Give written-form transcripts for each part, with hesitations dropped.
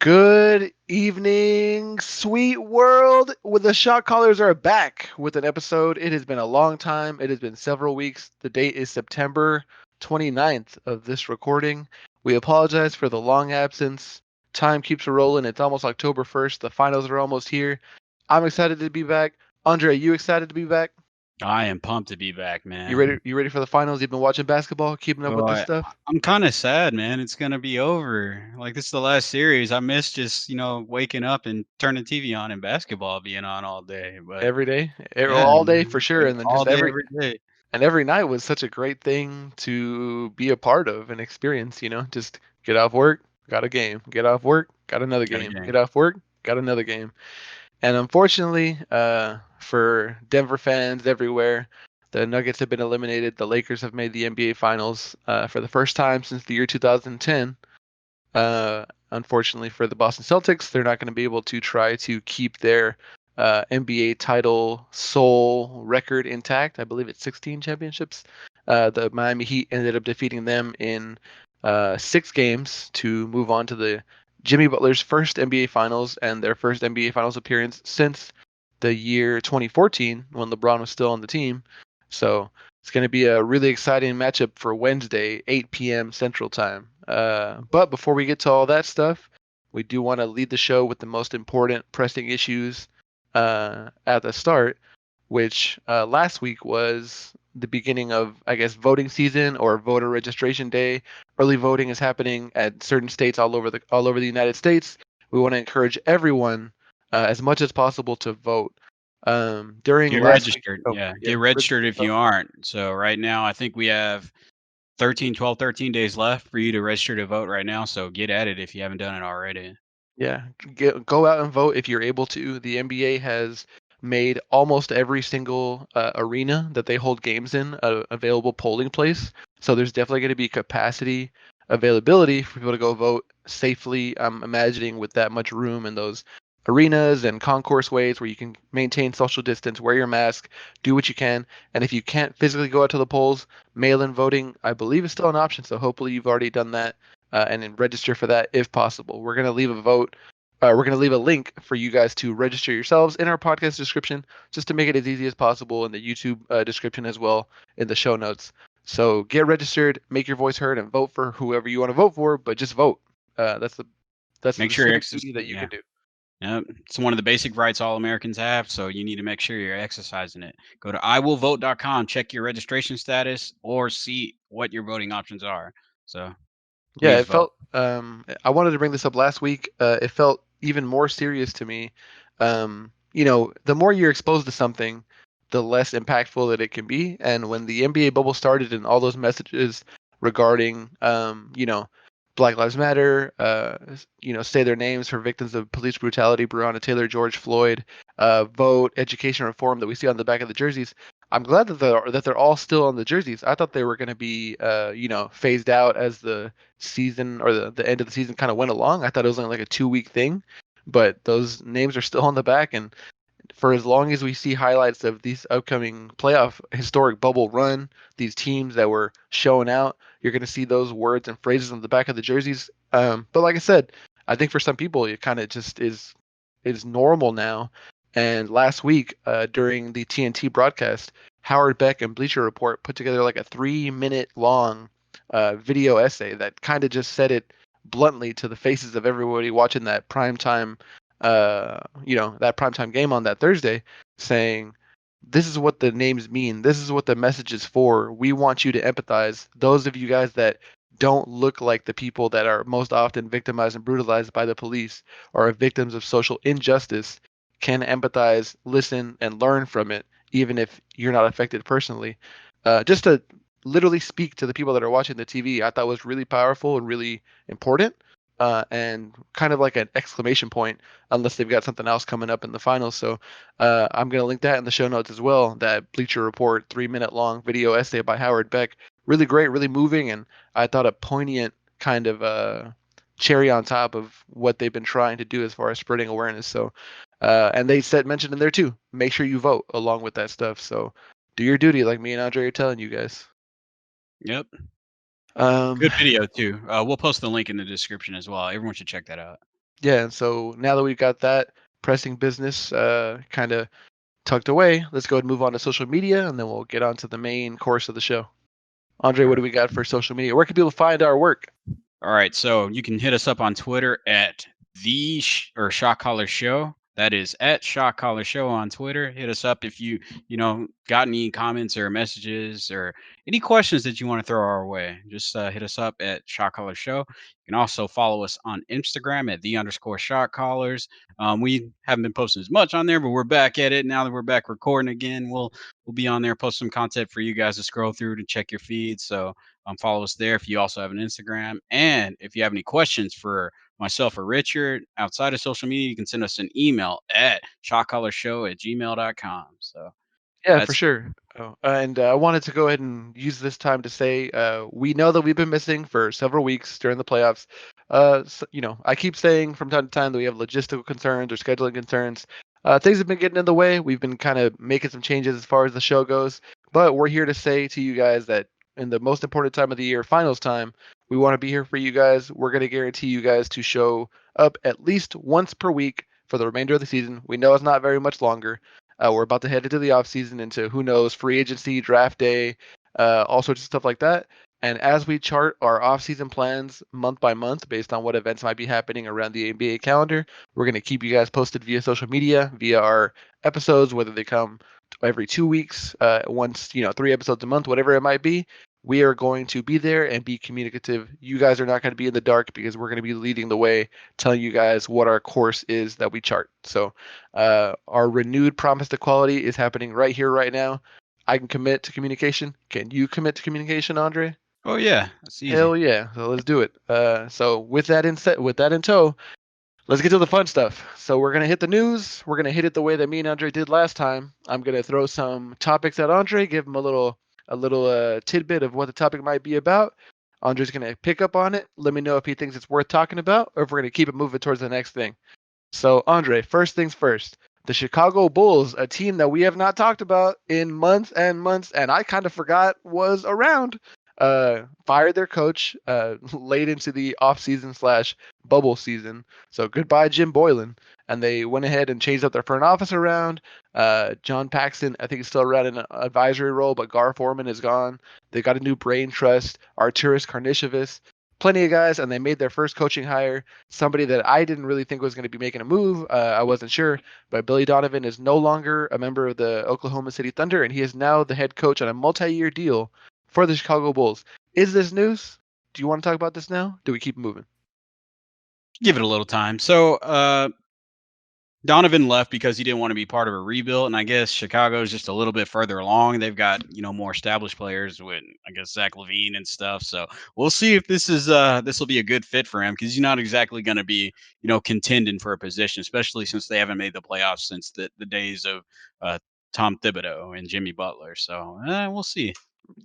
Good evening, sweet world. With the Shotcallers are back with an episode. It has been a long time. It has been several weeks. The date is September 29th of this recording. We apologize for the long absence. Time keeps rolling. It's almost October 1st. The finals are almost here. I'm excited to be back. Andre, are you excited to be back? I am pumped to be back, You ready? man. You ready for the finals? You've been watching basketball, keeping up with Well, this I, stuff? I'm kind of sad, man. It's gonna be over. Like this is the last series. I miss just waking up and turning TV on and basketball being on all day. But Every day, yeah, all day for man, sure, and then all just day, every every day. and every night was such a great thing to be a part of and experience, just get off work, got a game, get off work, got another Got a game, get game. off work, got another game. And unfortunately, for Denver fans everywhere, the Nuggets have been eliminated. The Lakers have made the NBA Finals for the first time since the year 2010. Unfortunately for the Boston Celtics, they're not going to be able to try to keep their NBA title sole record intact. I believe it's 16 championships. The Miami Heat ended up defeating them in 6 games to move on to the Jimmy Butler's first NBA Finals and their first NBA Finals appearance since the year 2014 when LeBron was still on the team. So it's going to be a really exciting matchup for Wednesday, 8 p.m. Central Time. But before we get to all that stuff, we do want to lead the show with the most important pressing issues at the start, which last week was the beginning of, I guess, voting season or voter registration day. Early voting is happening at certain states all over the United States. We want to encourage everyone as much as possible to vote. During Get last week, registered. oh Yeah, yeah, get registered register to if you vote. aren't. So right now, I think we have 13 days left for you to register to vote right now. So get at it if you haven't done it already. Yeah, go out and vote if you're able to. The NBA has made almost every single arena that they hold games in a available polling place. So there's definitely going to be capacity availability for people to go vote safely. I'm imagining with that much room in those arenas and concourse ways where you can maintain social distance, wear your mask, do what you can. And if you can't physically go out to the polls, mail-in voting, I believe, is still an option. So hopefully you've already done that and then register for that if possible. We're going to leave a vote. We're going to leave a link for you guys to register yourselves in our podcast description, just to make it as easy as possible in the YouTube description as well in the show notes. So get registered, make your voice heard, and vote for whoever you want to vote for. But just vote. That's Make the sure you're civic duty that you yeah. can do. Yep. It's one of the basic rights all Americans have, so you need to make sure you're exercising it. Go to iwillvote.com, check your registration status, or see what your voting options are. So Yeah, please it vote. felt. I wanted to bring this up last week. It felt even more serious to me. The more you're exposed to something, the less impactful that it can be. And when the NBA bubble started and all those messages regarding, Black Lives Matter, say their names for victims of police brutality, Breonna Taylor, George Floyd, vote, education reform that we see on the back of the jerseys. I'm glad that they're all still on the jerseys. I thought they were going to be, phased out as the season or the end of the season kind of went along. I thought it was only like a 2 week thing, but those names are still on the back. And for as long as we see highlights of these upcoming playoff historic bubble run, these teams that were showing out, you're going to see those words and phrases on the back of the jerseys. But like I said, I think for some people it kind of just is normal now. And last week, during the TNT broadcast, Howard Beck and Bleacher Report put together like a 3 minute long video essay that kind of just said it bluntly to the faces of everybody watching that primetime that primetime game on that Thursday, saying, this is what the names mean. This is what the message is for. We want you to empathize. Those of you guys that don't look like the people that are most often victimized and brutalized by the police or are victims of social injustice can empathize, listen, and learn from it, even if you're not affected personally. Just to literally speak to the people that are watching the TV, I thought was really powerful and really important, and kind of like an exclamation point, unless they've got something else coming up in the finals. So I'm going to link that in the show notes as well. That Bleacher Report 3 minute long video essay by Howard Beck. Really great, really moving, and I thought a poignant kind of cherry on top of what they've been trying to do as far as spreading awareness. So, and they said mentioned in there too, make sure you vote along with that stuff. So do your duty, like me and Andre are telling you guys. Yep. Um, Good video too. We'll post the link in the description as well. Everyone should check that out. Yeah, and so now that we've got that pressing business kind of tucked away, let's go ahead and move on to social media, and then we'll get on to the main course of the show. Andre, All what right. do we got for social media? Where can people find our work? All right, so you can hit us up on Twitter at or Shotcaller Show. That is at Shotcaller Show on Twitter. Hit us up if you got any comments or messages or any questions that you want to throw our way. Just hit us up at Shotcaller Show. You can also follow us on Instagram at _Shotcallers. We haven't been posting as much on there, but we're back at it now that we're back recording again. We'll be on there, post some content for you guys to scroll through to check your feed. So follow us there if you also have an Instagram. And if you have any questions for myself or Richard outside of social media, you can send us an email at shotcallershow@gmail.com. So Yeah, for that's sure. Oh, and I wanted to go ahead and use this time to say we know that we've been missing for several weeks during the playoffs. I keep saying from time to time that we have logistical concerns or scheduling concerns. Things have been getting in the way. We've been kind of making some changes as far as the show goes, but we're here to say to you guys that in the most important time of the year, finals time, we want to be here for you guys. We're going to guarantee you guys to show up at least once per week for the remainder of the season. We know it's not very much longer. We're about to head into the offseason, into who knows, free agency, draft day, all sorts of stuff like that. And as we chart our offseason plans month by month based on what events might be happening around the NBA calendar, we're going to keep you guys posted via social media, via our episodes, whether they come every 2 weeks, once, 3 episodes a month, whatever it might be. We are going to be there and be communicative. You guys are not going to be in the dark because we're going to be leading the way, telling you guys what our course is that we chart. So our renewed promise to quality is happening right here, right now. I can commit to communication. Can you commit to communication, Andre? oh yeah, that's easy. Hell yeah! So let's do it. So with that in tow, let's get to the fun stuff. So we're gonna hit the news. We're gonna hit it the way that me and Andre did last time. I'm gonna throw some topics at Andre, give him a little tidbit of what the topic might be about. Andre's gonna pick up on it. Let me know if he thinks it's worth talking about, or if we're gonna keep it moving towards the next thing. So, Andre, first things first. The Chicago Bulls, a team that we have not talked about in months and months, and I kind of forgot was around, fired their coach late into the offseason slash bubble season. So, goodbye, Jim Boylan. And they went ahead and changed up their front office around. John Paxson, I think, is still around in an advisory role, but Gar Forman is gone. They got a new brain trust, Arturas Karnisovas, plenty of guys, and they made their first coaching hire, somebody that I didn't really think was going to be making a move. I wasn't sure, but Billy Donovan is no longer a member of the Oklahoma City Thunder, and he is now the head coach on a multi-year deal for the Chicago Bulls. Is this news? Do you want to talk about this now? Do we keep moving? Give it a little time. So Donovan left because he didn't want to be part of a rebuild, and I guess Chicago is just a little bit further along. They've got more established players with I guess Zach Levine and stuff. So we'll see if this will be a good fit for him because he's not exactly going to be contending for a position, especially since they haven't made the playoffs since the days of uh, Tom Thibodeau and Jimmy Butler. So we'll see.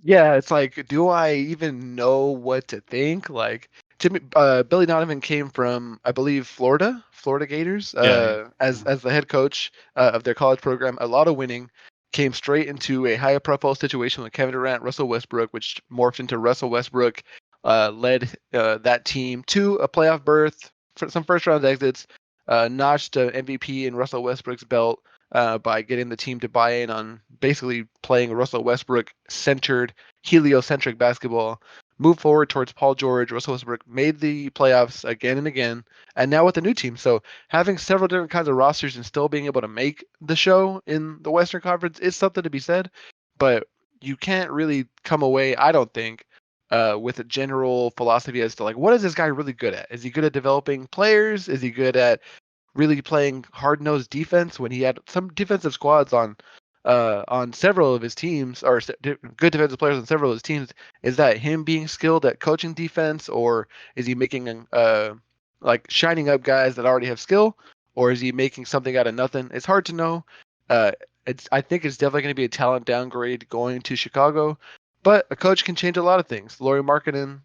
Yeah, it's like, do I even know what to think? Like, Billy Donovan came from, I believe, Florida Gators, Yeah, yeah, as the head coach of their college program. A lot of winning, came straight into a high profile situation with Kevin Durant, Russell Westbrook, which morphed into Russell Westbrook, led that team to a playoff berth, for some first round exits, notched MVP in Russell Westbrook's belt by getting the team to buy in on basically playing Russell Westbrook centered, heliocentric basketball. Move forward towards Paul George. Russell Westbrook made the playoffs again and again, and now with the new team. So having several different kinds of rosters and still being able to make the show in the Western Conference is something to be said. But you can't really come away, I don't think, with a general philosophy as to like, what is this guy really good at? Is he good at developing players? Is he good at really playing hard-nosed defense when he had some defensive squads on several of his teams, or good defensive players on several of his teams? Is that him being skilled at coaching defense, or is he making like shining up guys that already have skill, or is he making something out of nothing? It's hard to know. uh I think it's definitely going to be a talent downgrade going to Chicago, but a coach can change a lot of things. Laurie Markkinen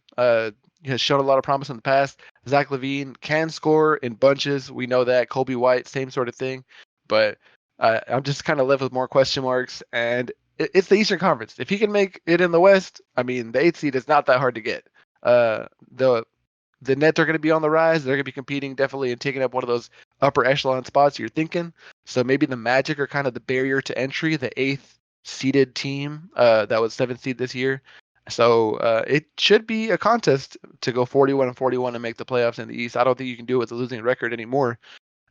has shown a lot of promise in the past. Zach Levine can score in bunches. We know that. Kobe White, same sort of thing. But I'm just kind of left with more question marks. And it's the Eastern Conference. If he can make it in the West, I mean, the eighth seed is not that hard to get. The the Nets are going to be on the rise. They're going to be competing definitely and taking up one of those upper echelon spots you're thinking. So maybe the Magic are kind of the barrier to entry, the eighth seeded team that was seventh seed this year. So it should be a contest to go 41-41 and make the playoffs in the East. I don't think you can do it with a losing record anymore.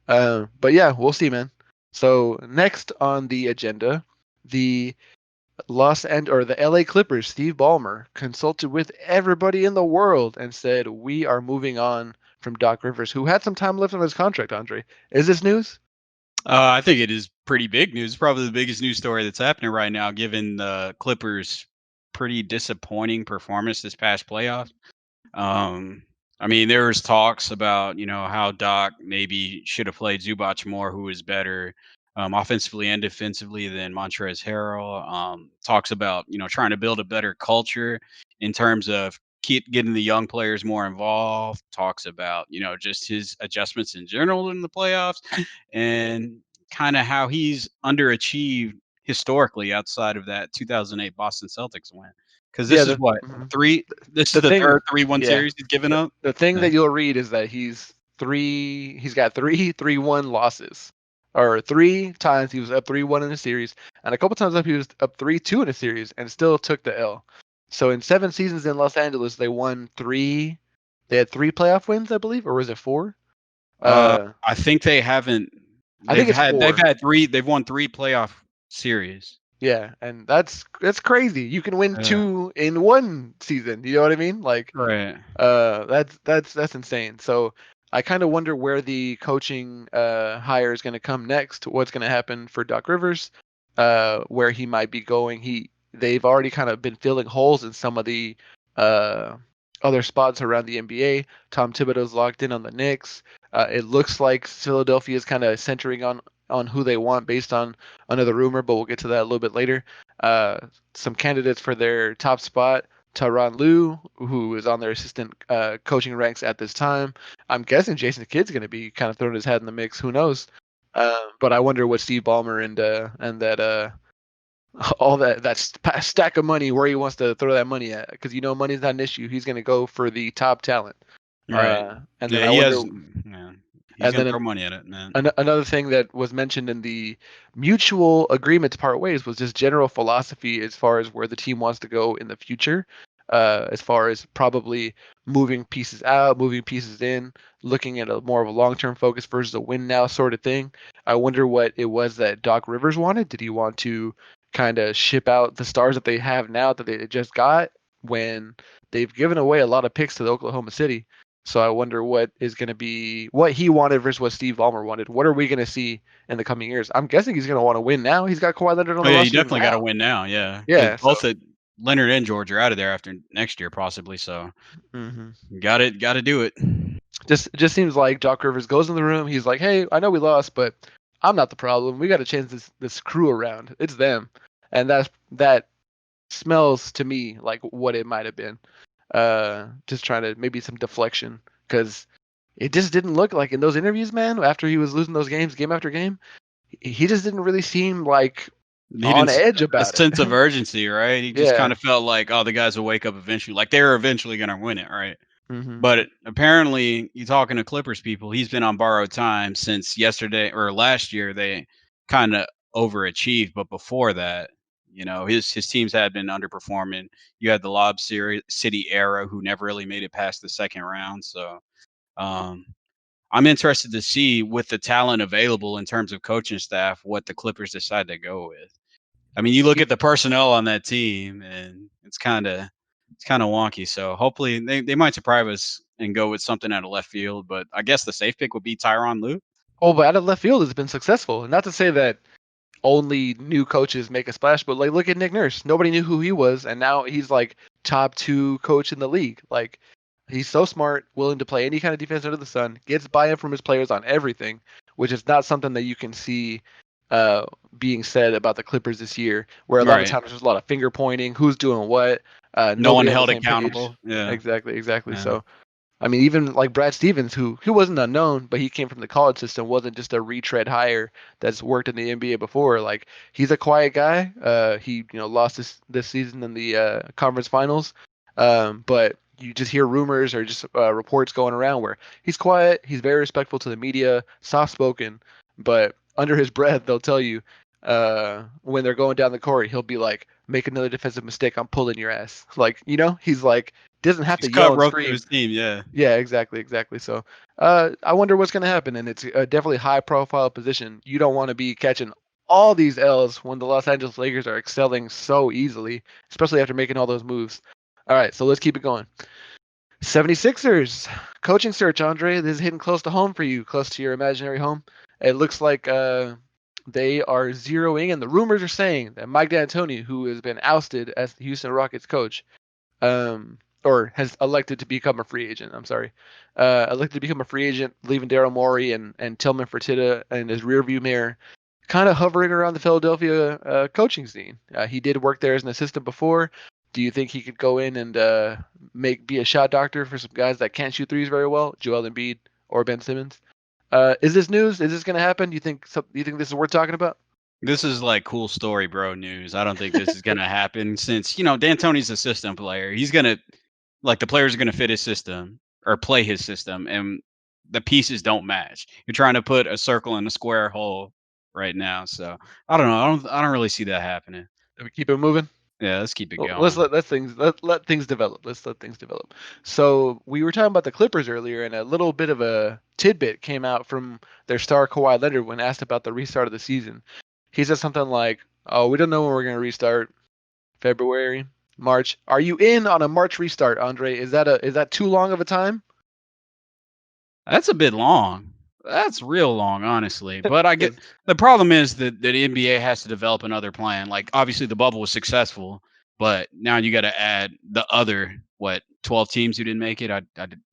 But yeah, we'll see, man. So next on the agenda, the the LA Clippers, Steve Ballmer, consulted with everybody in the world and said, "We are moving on from Doc Rivers, who had some time left on his contract." Andre, is this news? I think it is pretty big news. Probably the biggest news story that's happening right now, given the Clippers' pretty disappointing performance this past playoff. Um, I mean, there was talks about how Doc maybe should have played Zubac more, who is better offensively and defensively than Montrezl Harrell. Talks about trying to build a better culture in terms of keep getting the young players more involved. Talks about just his adjustments in general in the playoffs, and kind of how he's underachieved historically outside of that 2008 Boston Celtics win. Because Yeah, this is what mhm. three this is the the thing, third 3-1 yeah, series he's given the, up? the thing Yeah. that you'll read is that he's got three 3-1 losses, or three times he was up 3-1 in a series, and a couple times up he was up 3-2 in a series and still took the L. So in 7 seasons in Los Angeles, they won three. They had three playoff wins, I believe, or was it four? Uh, Uh, I think they haven't I think it's they've four. had 3 they've won 3 playoff series. Yeah, and that's crazy. You can win Yeah. two in one season. You know what I mean? Like, Right. that's insane. So I kind of wonder where the coaching hire is going to come next. What's going to happen for Doc Rivers? Where he might be going. They've already kind of been filling holes in some of the uh other spots around the NBA. Tom Thibodeau's locked in on the Knicks. It looks like Philadelphia is kind of centering on who they want based on another rumor, but we'll get to that a little bit later. Uh, some candidates for their top spot: Tyronn Lue, who is on their assistant coaching ranks at this time. I'm guessing Jason Kidd's going to be kind of throwing his hat in the mix. Who knows? But I wonder what Steve Ballmer and that all that stack of money, where he wants to throw that money at, because money's not an issue. He's going to go for the top talent. Right. And then Yeah, I he wonder, has yeah. He's and gonna then throw money at it, man. another thing that was mentioned in the mutual agreement to part ways was just general philosophy as far as where the team wants to go in the future, as far as probably moving pieces out, moving pieces in, looking at a more of a long-term focus versus a win now sort of thing. I wonder what it was that Doc Rivers wanted. Did he want to kind of ship out the stars that they have now that they just got, when they've given away a lot of picks to the Oklahoma City? So I wonder what is going to be what he wanted versus what Steve Ballmer wanted. What are we going to see in the coming years? I'm guessing he's going to want to win now. He's got Kawhi Leonard on Oh, the yeah, you roster definitely gotta now. win now, yeah, because Yeah. So both Leonard and George are out of there after next year possibly, so mhm. gotta do it. Just seems like Doc Rivers goes in the room. He's like, "Hey, I know we lost, but I'm not the problem. We got to change this crew around. It's them," and that smells to me like what it might have been. Just trying to maybe some deflection, because it just didn't look like in those interviews, man. After he was losing those games, game after game, he just didn't really seem like He on didn't edge a about it. sense of urgency, right? He just Yeah. kinda felt like, "Oh, the guys will wake up eventually," like, they were eventually gonna win it, right? Hmm. But apparently, you talking to Clippers people, he's been on borrowed time since yesterday or last year. They kind of overachieved, but before that, his teams had been underperforming. You had the City era, who never really made it past the second round. So um, I'm interested to see, with the talent available in terms of coaching staff, what the Clippers decide to go with. I mean, you look at the personnel on that team, and it's kind of wonky. So hopefully they might surprise us and go with something out of left field. But I guess the safe pick would be Tyron Lue. Oh, but out of left field has been successful. Not to say that only new coaches make a splash, but like look at Nick Nurse. Nobody knew who he was, and now he's like top two coach in the league. Like he's so smart, willing to play any kind of defense under the sun, gets buy-in from his players on everything, which is not something that you can see uh, being said about the Clippers this year, where a lot of Right. times there's a lot of finger pointing, who's doing what, No one nobody on the held same page. accountable. Yeah. Exactly, exactly. Yeah. So I mean, even like Brad Stevens, who wasn't unknown, but he came from the college system, wasn't just a retread hire that's worked in the NBA before. Like he's a quiet guy. He lost this season in the conference finals, but you just hear rumors or just reports going around where he's quiet, he's very respectful to the media, soft spoken, but under his breath they'll tell you when they're going down the court, he'll be like, "Make another defensive mistake, I'm pulling your ass." Like, he's like doesn't have to He's yell and cutthroat to scream. his team. Yeah. Yeah, exactly, exactly. So, I wonder what's going to happen, and it's a definitely high profile position. You don't want to be catching all these L's when the Los Angeles Lakers are excelling so easily, especially after making all those moves. All right, so let's keep it going. 76ers coaching search, Andre. This is hitting close to home for you, close to your imaginary home. It looks like they are zeroing, and the rumors are saying that Mike D'Antoni, who has been ousted as the Houston Rockets coach, or has elected to become a free agent. I'm sorry, elected to become a free agent, leaving Daryl Morey and Tillman Fertitta in his rearview mirror, kind of hovering around the Philadelphia coaching scene. He did work there as an assistant before. Do you think he could go in and be a shot doctor for some guys that can't shoot threes very well, Joel Embiid or Ben Simmons? Is this news? Is this going to happen? Do you think? You think this is worth talking about? This is like cool story, bro. News. I don't think this is gonna happen since D'Antoni's a system player. He's gonna like the players are gonna fit his system or play his system, and the pieces don't match. You're trying to put a circle in a square hole right now, so I don't know. I don't really see that happening. Do we keep it moving? Yeah, let's keep it Well, let's going. let things develop. Let's let things develop. So we were talking about the Clippers earlier, and a little bit of a tidbit came out from their star Kawhi Leonard when asked about the restart of the season. He said something like, "Oh, we don't know when we're going to restart. February, March. Are you in on a March restart, Andre? Is that too long of a time?" That's a bit long. That's real long, honestly. But I get Because the problem is that the NBA has to develop another plan. Like obviously the bubble was successful, but now you got to add the other 12 teams who didn't make it.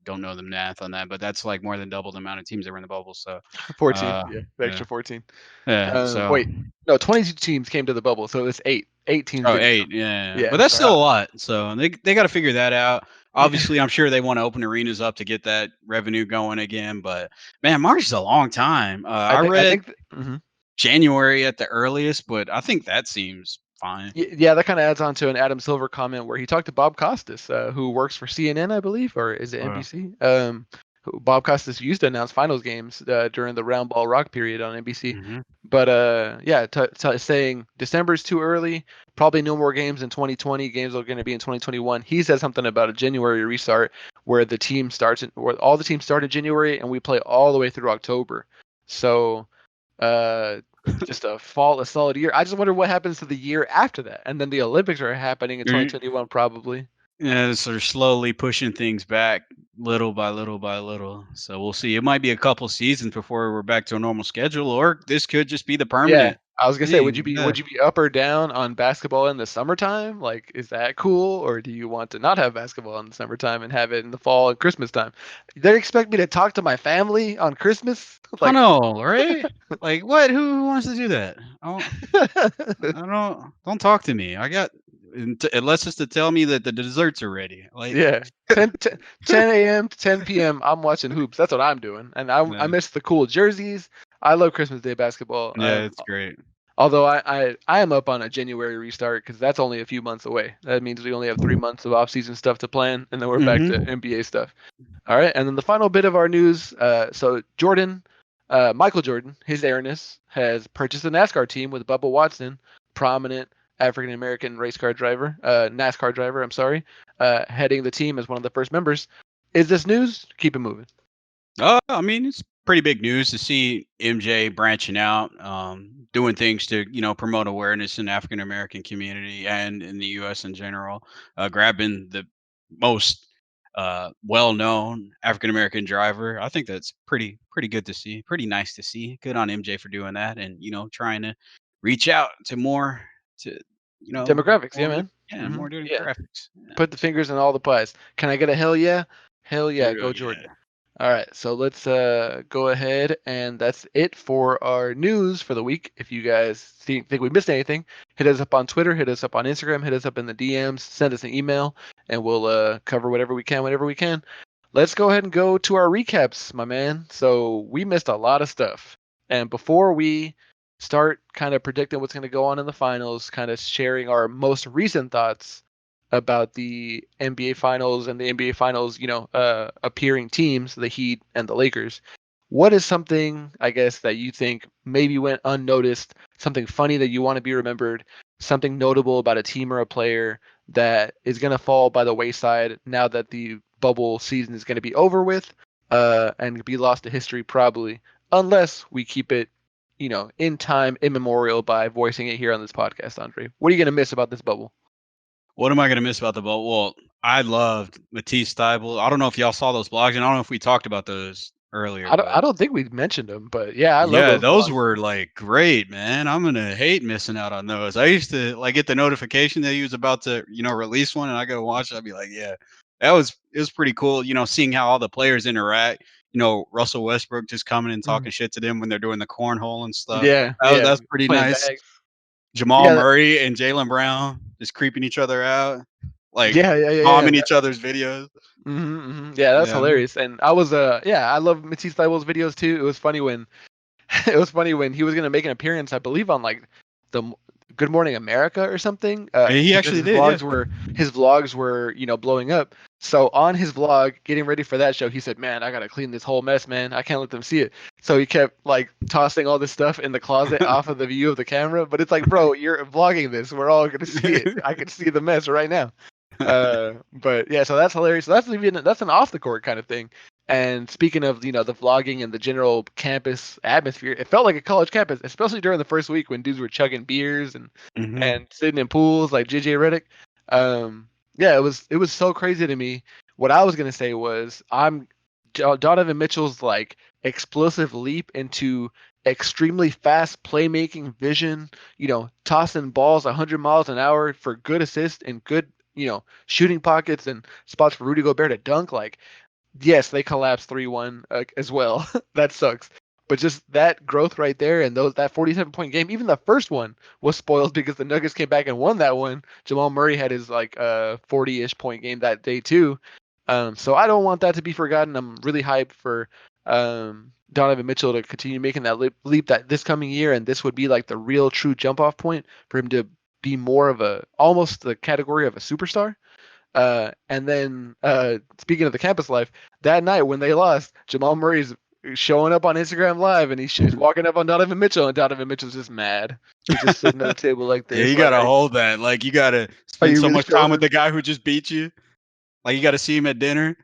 Don't know the math on that, but that's like more than double the amount of teams that were in the bubble. So, 14, uh, yeah, the yeah, extra 14. yeah. So, Wait, no, 22 teams came to the bubble, so it's eight. Eight teams oh, didn't come. eight, yeah, but Yeah, that's sorry. still a lot. So they got to figure that out. Yeah. Obviously, I'm sure they want to open arenas up to get that revenue going again. But man, March is a long time. I I think I read think. Mhm. January at the earliest, but I think that seems fine. Yeah, that kind of adds on to an Adam Silver comment where he talked to Bob Costas, who works for CNN, I believe, or is it Uh, NBC? Bob Costas used to announce finals games during the round ball rock period on NBC. mhm. But yeah, saying December's too early, probably no more games in 2020. Games are going to be in 2021. He said something about a January restart where where all the teams start in January and we play all the way through October. So uh, just a solid year. I just wonder what happens to the year after that. And then the Olympics are happening in They're 2021 probably. yeah, so they're slowly pushing things back little by little by little. So we'll see. It might be a couple seasons before we're back to a normal schedule, or this could just be the Yeah, permanent I was gonna say, would you thing. be Yeah. would you be up or down on basketball in the summertime? Like, is that cool, or do you want to not have basketball in the summertime and have it in the fall and Christmas time? They expect me to talk to my family on Christmas? I Like, know, right? Like what? Who wants to do that? I don't talk to me. I got unless it's to tell me that the desserts are ready. Like yeah, 10 a.m. to 10 p.m. I'm watching hoops. That's what I'm doing, and I yeah, miss the cool jerseys. I love Christmas Day basketball. yeah, it's great. Although I am up on a January restart because that's only a few months away. That means we only have 3 months of off-season stuff to plan, and then we're back to Mhm. NBA stuff. All right, and then the final bit of our news. So Michael Jordan, his airness, has purchased a NASCAR team with Bubba Watson, prominent African American race car driver, NASCAR driver. I'm sorry, heading the team as one of the first members. Is this news? Keep it moving. I mean, it's pretty big news to see MJ branching out, doing things to promote awareness in the African American community and in the U.S. in general. Grabbing the most well-known African American driver. I think that's pretty good to see. Pretty nice to see. Good on MJ for doing that, and trying to reach out to more to Demographics, yeah, more man. more Yeah, demographics. Yeah. put the fingers in all the pies. Can I get a hell yeah? Hell yeah, Hell go Jordan. yeah. All right, so let's go ahead and that's it for our news for the week. If you guys think we missed anything, hit us up on Twitter, hit us up on Instagram, hit us up in the DMs, send us an email, and we'll cover whatever we can whenever we can. Let's go ahead and go to our recaps, my man. So we missed a lot of stuff, and before we start kind of predicting what's going to go on in the finals, kind of sharing our most recent thoughts, about the NBA Finals and the NBA Finals, appearing teams, the Heat and the Lakers. What is something, I guess, that you think maybe went unnoticed, something funny that you want to be remembered, something notable about a team or a player that is going to fall by the wayside now that the bubble season is going to be over with, and be lost to history probably, unless we keep it, in time immemorial by voicing it here on this podcast, Andre? What are you going to miss about this bubble? What am I gonna miss about the boat? Well, I loved Matisse Thybulle. I don't know if y'all saw those blogs, and I don't know if we talked about those earlier, I but don't think we mentioned them, but yeah, I love yeah, those those blogs. were like great, man. I'm gonna hate missing out on those. I used to like get the notification that he was about to, release one, and I go watch it. I'd be like, yeah, it was pretty cool. Seeing how all the players interact. Russell Westbrook just coming and Mhm. talking shit to them when they're doing the cornhole and stuff. Yeah, yeah, That's pretty playing nice. tags. Jamal Yeah, Murray and Jalen Brown just creeping each other out, like yeah, yeah, yeah, yeah. bombing each other's videos. Yeah, that's Yeah. hilarious. And I was yeah, I love Matisse Thybulle's videos too. It was funny when it was funny when he was gonna make an appearance, I believe, on like the Good Morning America or something, He because actually did, yeah. his vlogs were blowing up. So on his vlog, getting ready for that show, he said, "Man, I gotta clean this whole mess, man. I can't let them see it." So he kept like tossing all this stuff in the closet off of the view of the camera. But it's like, bro, you're vlogging this. We're all gonna see it. I can see the mess right now. But yeah, so that's hilarious. So that's an off the court kind of thing. And speaking of, the vlogging and the general campus atmosphere, it felt like a college campus, especially during the first week when dudes were chugging beers and Mhm. and sitting in pools like JJ Redick. Yeah, it was so crazy to me. What I was gonna say was Donovan Mitchell's like explosive leap into extremely fast playmaking vision, tossing balls 100 miles an hour for good assists and good, shooting pockets and spots for Rudy Gobert to dunk. Like, yes, they collapsed 3-1 as well. That sucks. But just that growth right there and that 47-point game, even the first one was spoiled because the Nuggets came back and won that one. Jamal Murray had his like 40-ish point game that day too. So I don't want that to be forgotten. I'm really hyped for Donovan Mitchell to continue making that leap that this coming year, and this would be like the real true jump off point for him to be more of almost the category of a superstar. And then speaking of the campus life, that night when they lost, Jamal Murray's showing up on Instagram Live and he's walking up on Donovan Mitchell, and Donovan Mitchell's just mad. He's just sitting at the table like Yeah, this, you like, gotta hold that. Like, you gotta are spend you so really much time showing with him? the guy who just beat you. Like, you gotta see him at dinner.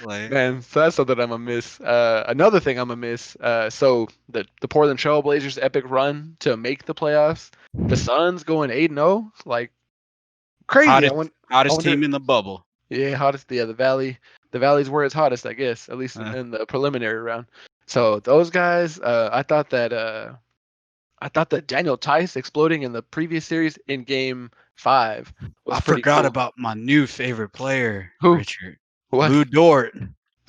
Like, Man, so that's something I'm gonna miss. Another thing I'm gonna miss. So the Portland Trail Blazers' epic run to make the playoffs. The Suns going 8-0, like crazy. hottest I hottest wonder. team in the bubble. Yeah, hottest. Yeah, the Valley. The Valley's where it's hottest, I guess, at least Uh, in the preliminary round. So those guys, I thought that Daniel Tice exploding in the previous series in Game 5 was I pretty forgot cool. about my new favorite player, Who? Richard. What? Lou Dort.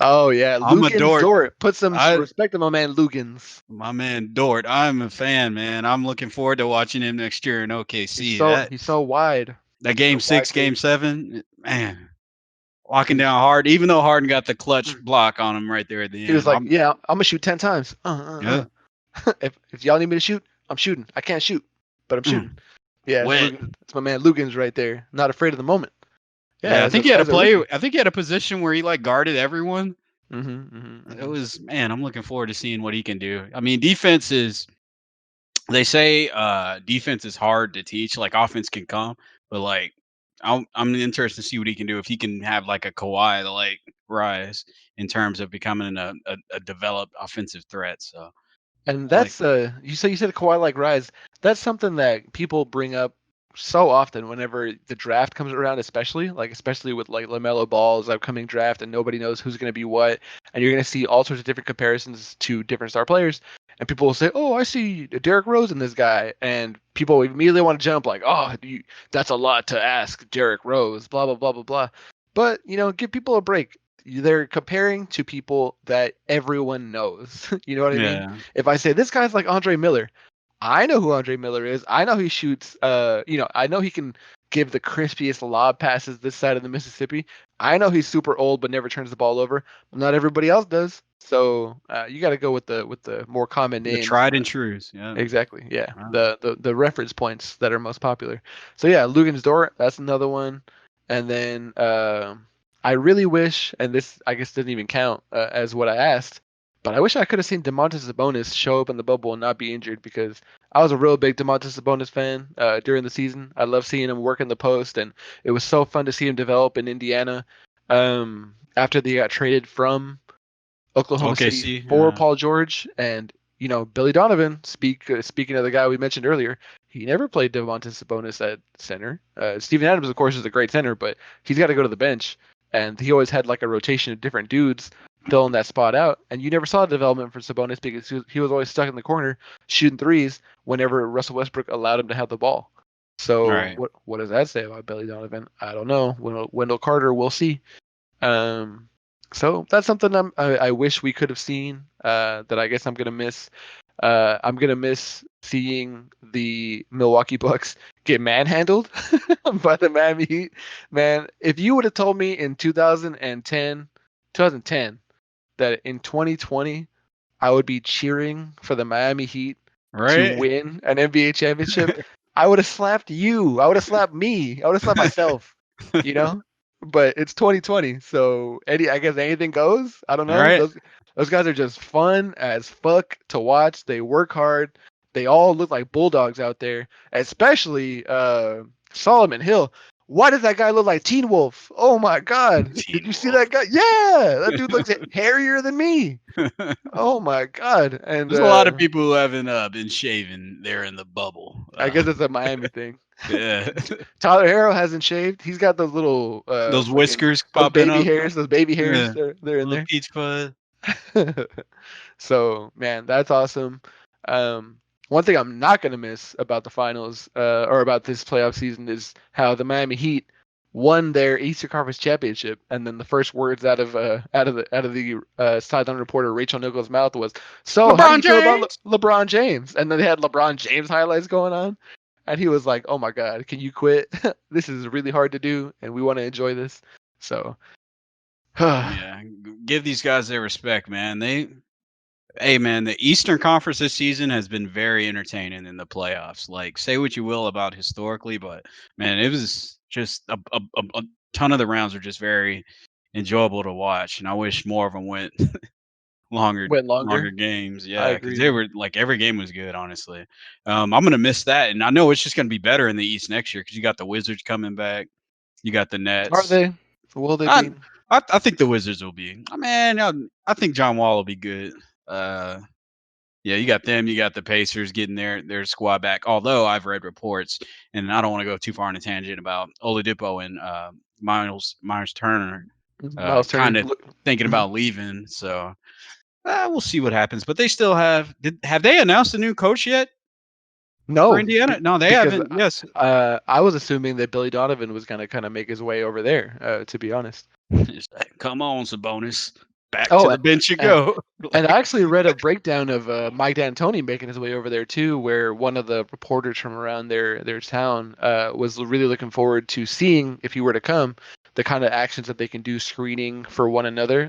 Oh yeah, I'm a Lugans Dort. Dort. Put some I respect on my man Lugans. My man Dort. I'm a fan, man. I'm looking forward to watching him next year in He's OKC. so That he's so wide. that He's game so wide six, game too. 7, man, locking He's, down hard. Even though Harden got the clutch mm. block on him right there at the He was end. like, "Yeah, I'm gonna shoot 10 times. Yeah, If y'all need me to shoot, I'm shooting. I can't shoot, but I'm shooting." mm, Yeah, it's wet. Lugans. It's my man Lugans right there. Not afraid of the moment. Yeah, Yeah, I as a think he had a as a play. rookie. I think he had a position where he like guarded everyone. It Hmm. was, man. I'm looking forward to seeing what he can do. I mean, defense is. They say defense is hard to teach. Like, offense can come, but like I'm interested to see what he can do if he can have like a Kawhi to like rise in terms of becoming a developed offensive threat. So And I like that's you said Kawhi like rise. That's something that people bring up so often whenever the draft comes around, especially with like LaMelo Ball's upcoming draft, and nobody knows who's going to be what, and you're going to see all sorts of different comparisons to different star players, and people will say, "Oh, I see Derrick Rose in this guy," and people immediately want to jump like, "Oh, that's a lot to ask Derrick Rose," blah blah blah blah blah. But give people a break. They're comparing to people that everyone knows. You know what I mean? yeah. If I say this guy's like Andre Miller, I know who Andre Miller is. I know he shoots. I know he can give the crispiest lob passes this side of the Mississippi. I know he's super old but never turns the ball over. But not everybody else does. So you got to go with the more common The names. tried and trues. Yeah. Exactly. Yeah. Wow. The reference points that are most popular. So yeah, Lugansdorf, that's another one. And then I really wish, and this I guess didn't even count as what I asked, but I wish I could have seen Domantas Sabonis show up in the bubble and not be injured because I was a real big Domantas Sabonis fan during the season. I love seeing him work in the post, and it was so fun to see him develop in Indiana. After they got traded from Oklahoma Okay. City See. for Paul George, and Billy Donovan. Speaking of the guy we mentioned earlier, he never played Domantas Sabonis at center. Steven Adams, of course, is a great center, but he's got to go to the bench, and he always had like a rotation of different dudes filling that spot out. And you never saw development for Sabonis because he was always stuck in the corner shooting threes whenever Russell Westbrook allowed him to have the ball. All So right. what does that say about Billy Donovan? I don't know. Wendell Carter, we'll see. Um, so that's something I wish we could have seen. That I guess I'm gonna miss. I'm gonna miss seeing the Milwaukee Bucks get manhandled by the Miami Heat. Man, if you would have told me in 2010 that in 2020 I would be cheering for the Miami Heat to Right. win an NBA championship, I would have slapped you. I would have slapped me. I would have slapped myself, you know? But it's 2020, so I guess anything goes. I don't All know. right. Those guys are just fun as fuck to watch. They work hard. They all look like bulldogs out there, especially Solomon Hill. Why does that guy look like Teen Wolf? Oh my God. Did Teen you see Wolf. that guy? Yeah, that dude looks hairier than me. Oh my God. And There's a lot of people who haven't been shaven there in the bubble. I guess it's a Miami thing. Yeah. Tyler Harrow hasn't shaved. He's got those little Those fucking whiskers those popping baby up. hairs, those baby hairs. Yeah. They're in Little there. peach fuzz. So man, that's awesome. Um, one thing I'm not gonna miss about the finals, or about this playoff season, is how the Miami Heat won their Eastern Conference championship, and then the first words out of the sideline reporter Rachel Nichols' mouth was, "So, how do LeBron you feel about James. LeBron James?" And then they had LeBron James highlights going on, and he was like, "Oh my God, can you quit? This is really hard to do, and we want to enjoy this." So, Yeah. Give these guys their respect, man. Hey, man, the Eastern Conference this season has been very entertaining in the playoffs. Like, say what you will about historically, but man, it was just a ton of the rounds are just very enjoyable to watch, and I wish more of them went went longer longer. games. I Yeah, because they agree. were like every game was good. Honestly, I'm gonna miss that, and I know it's just gonna be better in the East next year because you got the Wizards coming back, you got the Are Nets. they? Will they I be? I think the Wizards will be. Man, I think John Wall will be good. Yeah, you got them. You got the Pacers getting their squad back. Although I've read reports, and I don't want to go too far on a tangent about Oladipo and Myers Turner, Miles Turner. kind of thinking Mhm. about leaving. So we'll see what happens. But they still have they announced a new coach yet for No, Indiana? No, they because haven't. Yes. I was assuming that Billy Donovan was gonna kind of make his way over there. To be honest. It's like, come on, Sabonis, back to Oh, the bench you and go. and Like, I actually read a breakdown of Mike D'Antoni making his way over there too, where one of the reporters from around their town was really looking forward to seeing if he were to come, the kind of actions that they can do screening for one another.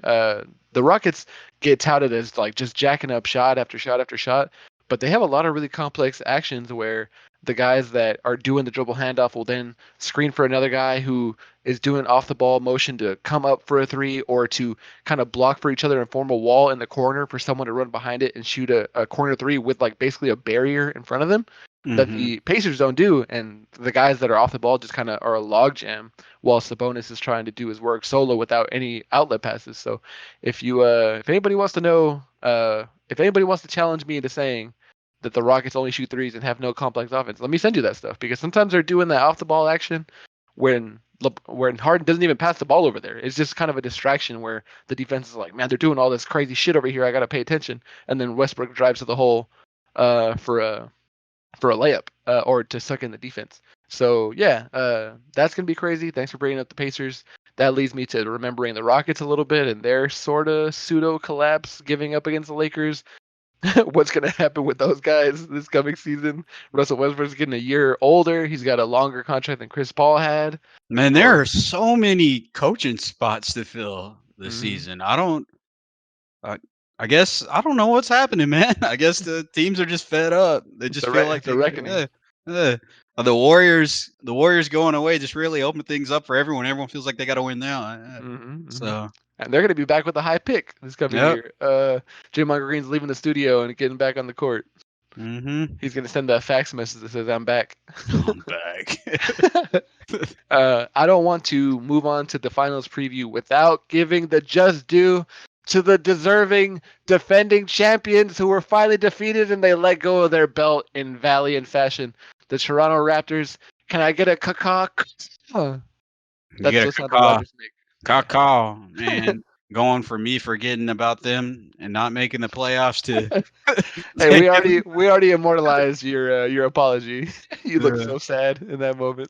The Rockets get touted as like just jacking up shot after shot after shot, but they have a lot of really complex actions where the guys that are doing the dribble handoff will then screen for another guy who is doing off the ball motion to come up for a three or to kind of block for each other and form a wall in the corner for someone to run behind it and shoot a corner three with like basically a barrier in front of them that hmm the Pacers don't do, and the guys that are off the ball just kind of are a logjam while Sabonis is trying to do his work solo without any outlet passes. So if anybody wants to know, if anybody wants to challenge me into saying that the Rockets only shoot threes and have no complex offense, let me send you that stuff because sometimes they're doing that off the ball action when when Harden doesn't even pass the ball over there. It's just kind of a distraction where the defense is like, man, they're doing all this crazy shit over here. I gotta pay attention. And then Westbrook drives to the hole for a layup or to suck in the defense. So yeah, that's gonna be crazy. Thanks for bringing up the Pacers. That leads me to remembering the Rockets a little bit and their sort of pseudo collapse, giving up against the Lakers. What's gonna happen with those guys this coming season? Russell Westbrook's getting a year older. He's got a longer contract than Chris Paul had. Man, there Or are so many coaching spots to fill this mhm. season. I don't. I guess I don't know what's happening, man. I guess the teams are just fed up. They just feel like It's a reckoning. uh, the Warriors going away just really opened things up for everyone. Everyone feels like they got to win now. Hmm. So, And they're going to be back with a high pick this coming yep. year. Draymond Green's leaving the studio and getting back on the court. Mm-hmm. He's going to send a fax message that says, "I'm back." I'm back. I don't want to move on to the finals preview without giving the just due to the deserving defending champions who were finally defeated and they let go of their belt in valiant fashion. The Toronto Raptors. Can I get a caca? You That's get the a sound the caca, Raptors make. man. Going for me forgetting about them and not making the playoffs to. Yeah. Hey, we already immortalized your apology. You look Uh, so sad in that moment.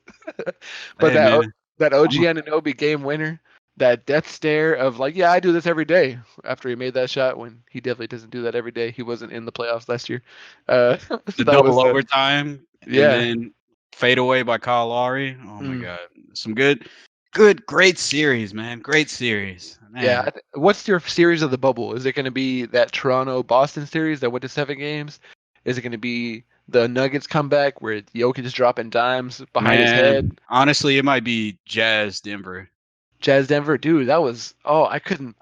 But hey, man. that OG I'm Anunoby game winner, that death stare of like, yeah, I do this every day. After he made that shot, when he definitely doesn't do that every day. He wasn't in the playoffs last year. the That double was overtime and yeah. then fade away by Kyle Lowry. Oh my Mm. god, some great series, man. Great series, Yeah, man. what's your series of the bubble? Is it going to be that Toronto Boston series that went to 7 games? Is it going to be the Nuggets comeback where Jokic is dropping dimes behind his head? Man, honestly, it might be Jazz Denver. Jazz Denver, dude, that was I couldn't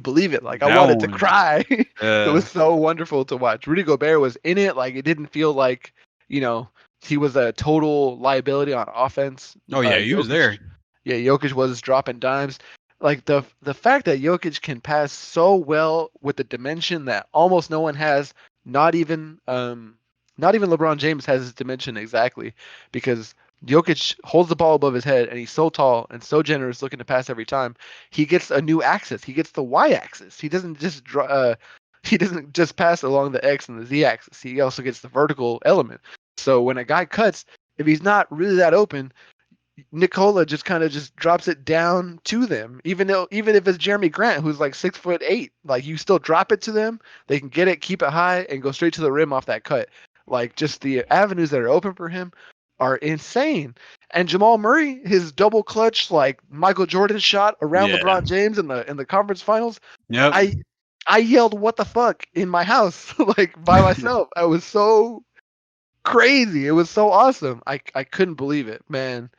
believe it. Like I That wanted to one, cry. It uh, was so wonderful to watch. Rudy Gobert was in it. Like it didn't feel like you know he was a total liability on offense. oh yeah, he was Jokic, there. yeah, Jokic was dropping dimes. Like the fact that Jokic can pass so well with the dimension that almost no one has, not even not even LeBron James has his dimension exactly, because Jokic holds the ball above his head and he's so tall and so generous looking to pass every time. He gets a new axis. He gets the Y axis. He doesn't just pass along the X and the Z axis. He also gets the vertical element. So when a guy cuts, if he's not really that open, Nicola just kind of just drops it down to them. Even if it's Jeremy Grant who's like 6'8", like you still drop it to them, they can get it, keep it high, and go straight to the rim off that cut. Like just the avenues that are open for him are insane. And Jamal Murray, his double clutch like Michael Jordan shot around Yeah. LeBron James in the conference finals, Yep. I I yelled what the fuck in my house like by myself. I was so crazy. It was so awesome. I couldn't believe it, man.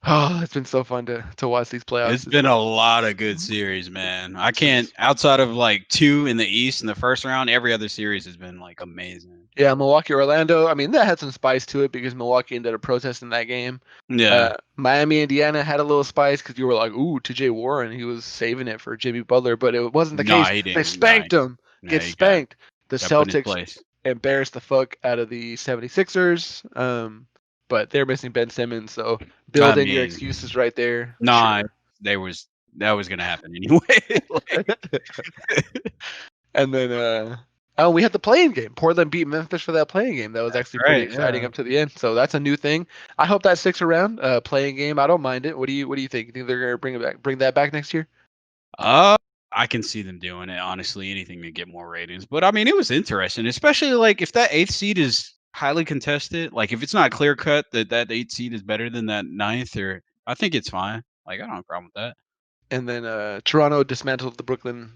Oh, it's been so fun to watch these It's playoffs. been a lot of good series, man. I can't outside of like two in the East in the first round. Every other series has been like amazing. Yeah, Milwaukee, Orlando. I mean, that had some spice to it because Milwaukee ended up protesting that game. Yeah. Miami, Indiana had a little spice because you were like, "Ooh, T.J. Warren, he was saving it for Jimmy Butler," but it wasn't the No, case. he They didn't. No, spanked him. no, Get he spanked. The got put in his Celtics place. embarrassed the fuck out of the 76ers. But they're missing Ben Simmons, so I build in your mean, excuses right there. nah, Sure. there was that was gonna happen anyway. Like, And then oh, we had the playing game. Portland beat Memphis for that playing game. That was that's actually pretty right. exciting Yeah. up to the end. So that's a new thing. I hope that sticks around. Playing game. I don't mind it. What do you think? You think they're gonna bring that back next year? Uh, I can see them doing it. Honestly, anything to get more ratings. But I mean, it was interesting, especially like if that eighth seed is highly contested. Like if it's not clear cut that that eighth seed is better than that ninth, or I think it's fine. Like I don't have a problem with that. And then Toronto dismantled the Brooklyn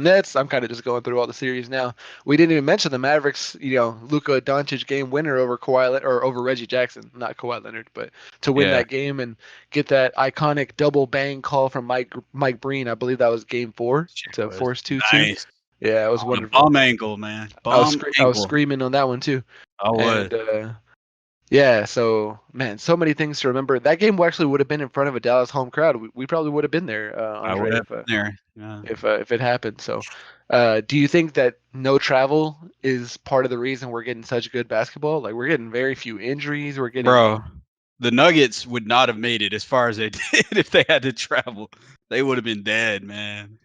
Nets. I'm kind of just going through all the series now. We didn't even mention the Mavericks. Luka Doncic game winner over or over Reggie Jackson, not Kawhi Leonard, but to win Yeah, that game and get that iconic double bang call from Mike Breen. I believe that was game four shit to was force 2-2. nice Yeah, it was on a wonderful. bum ankle, man. I was Bum I was ankle. screaming on that one too, I was. and yeah. So man, so many things to remember. That game actually would have been in front of a Dallas home crowd. We probably would have been there, I would Andre, have been there. Yeah, if it happened. So, do you think that no travel is part of the reason we're getting such good basketball? Like we're getting very few injuries. We're getting bro. The Nuggets would not have made it as far as they did if they had to travel. They would have been dead, man.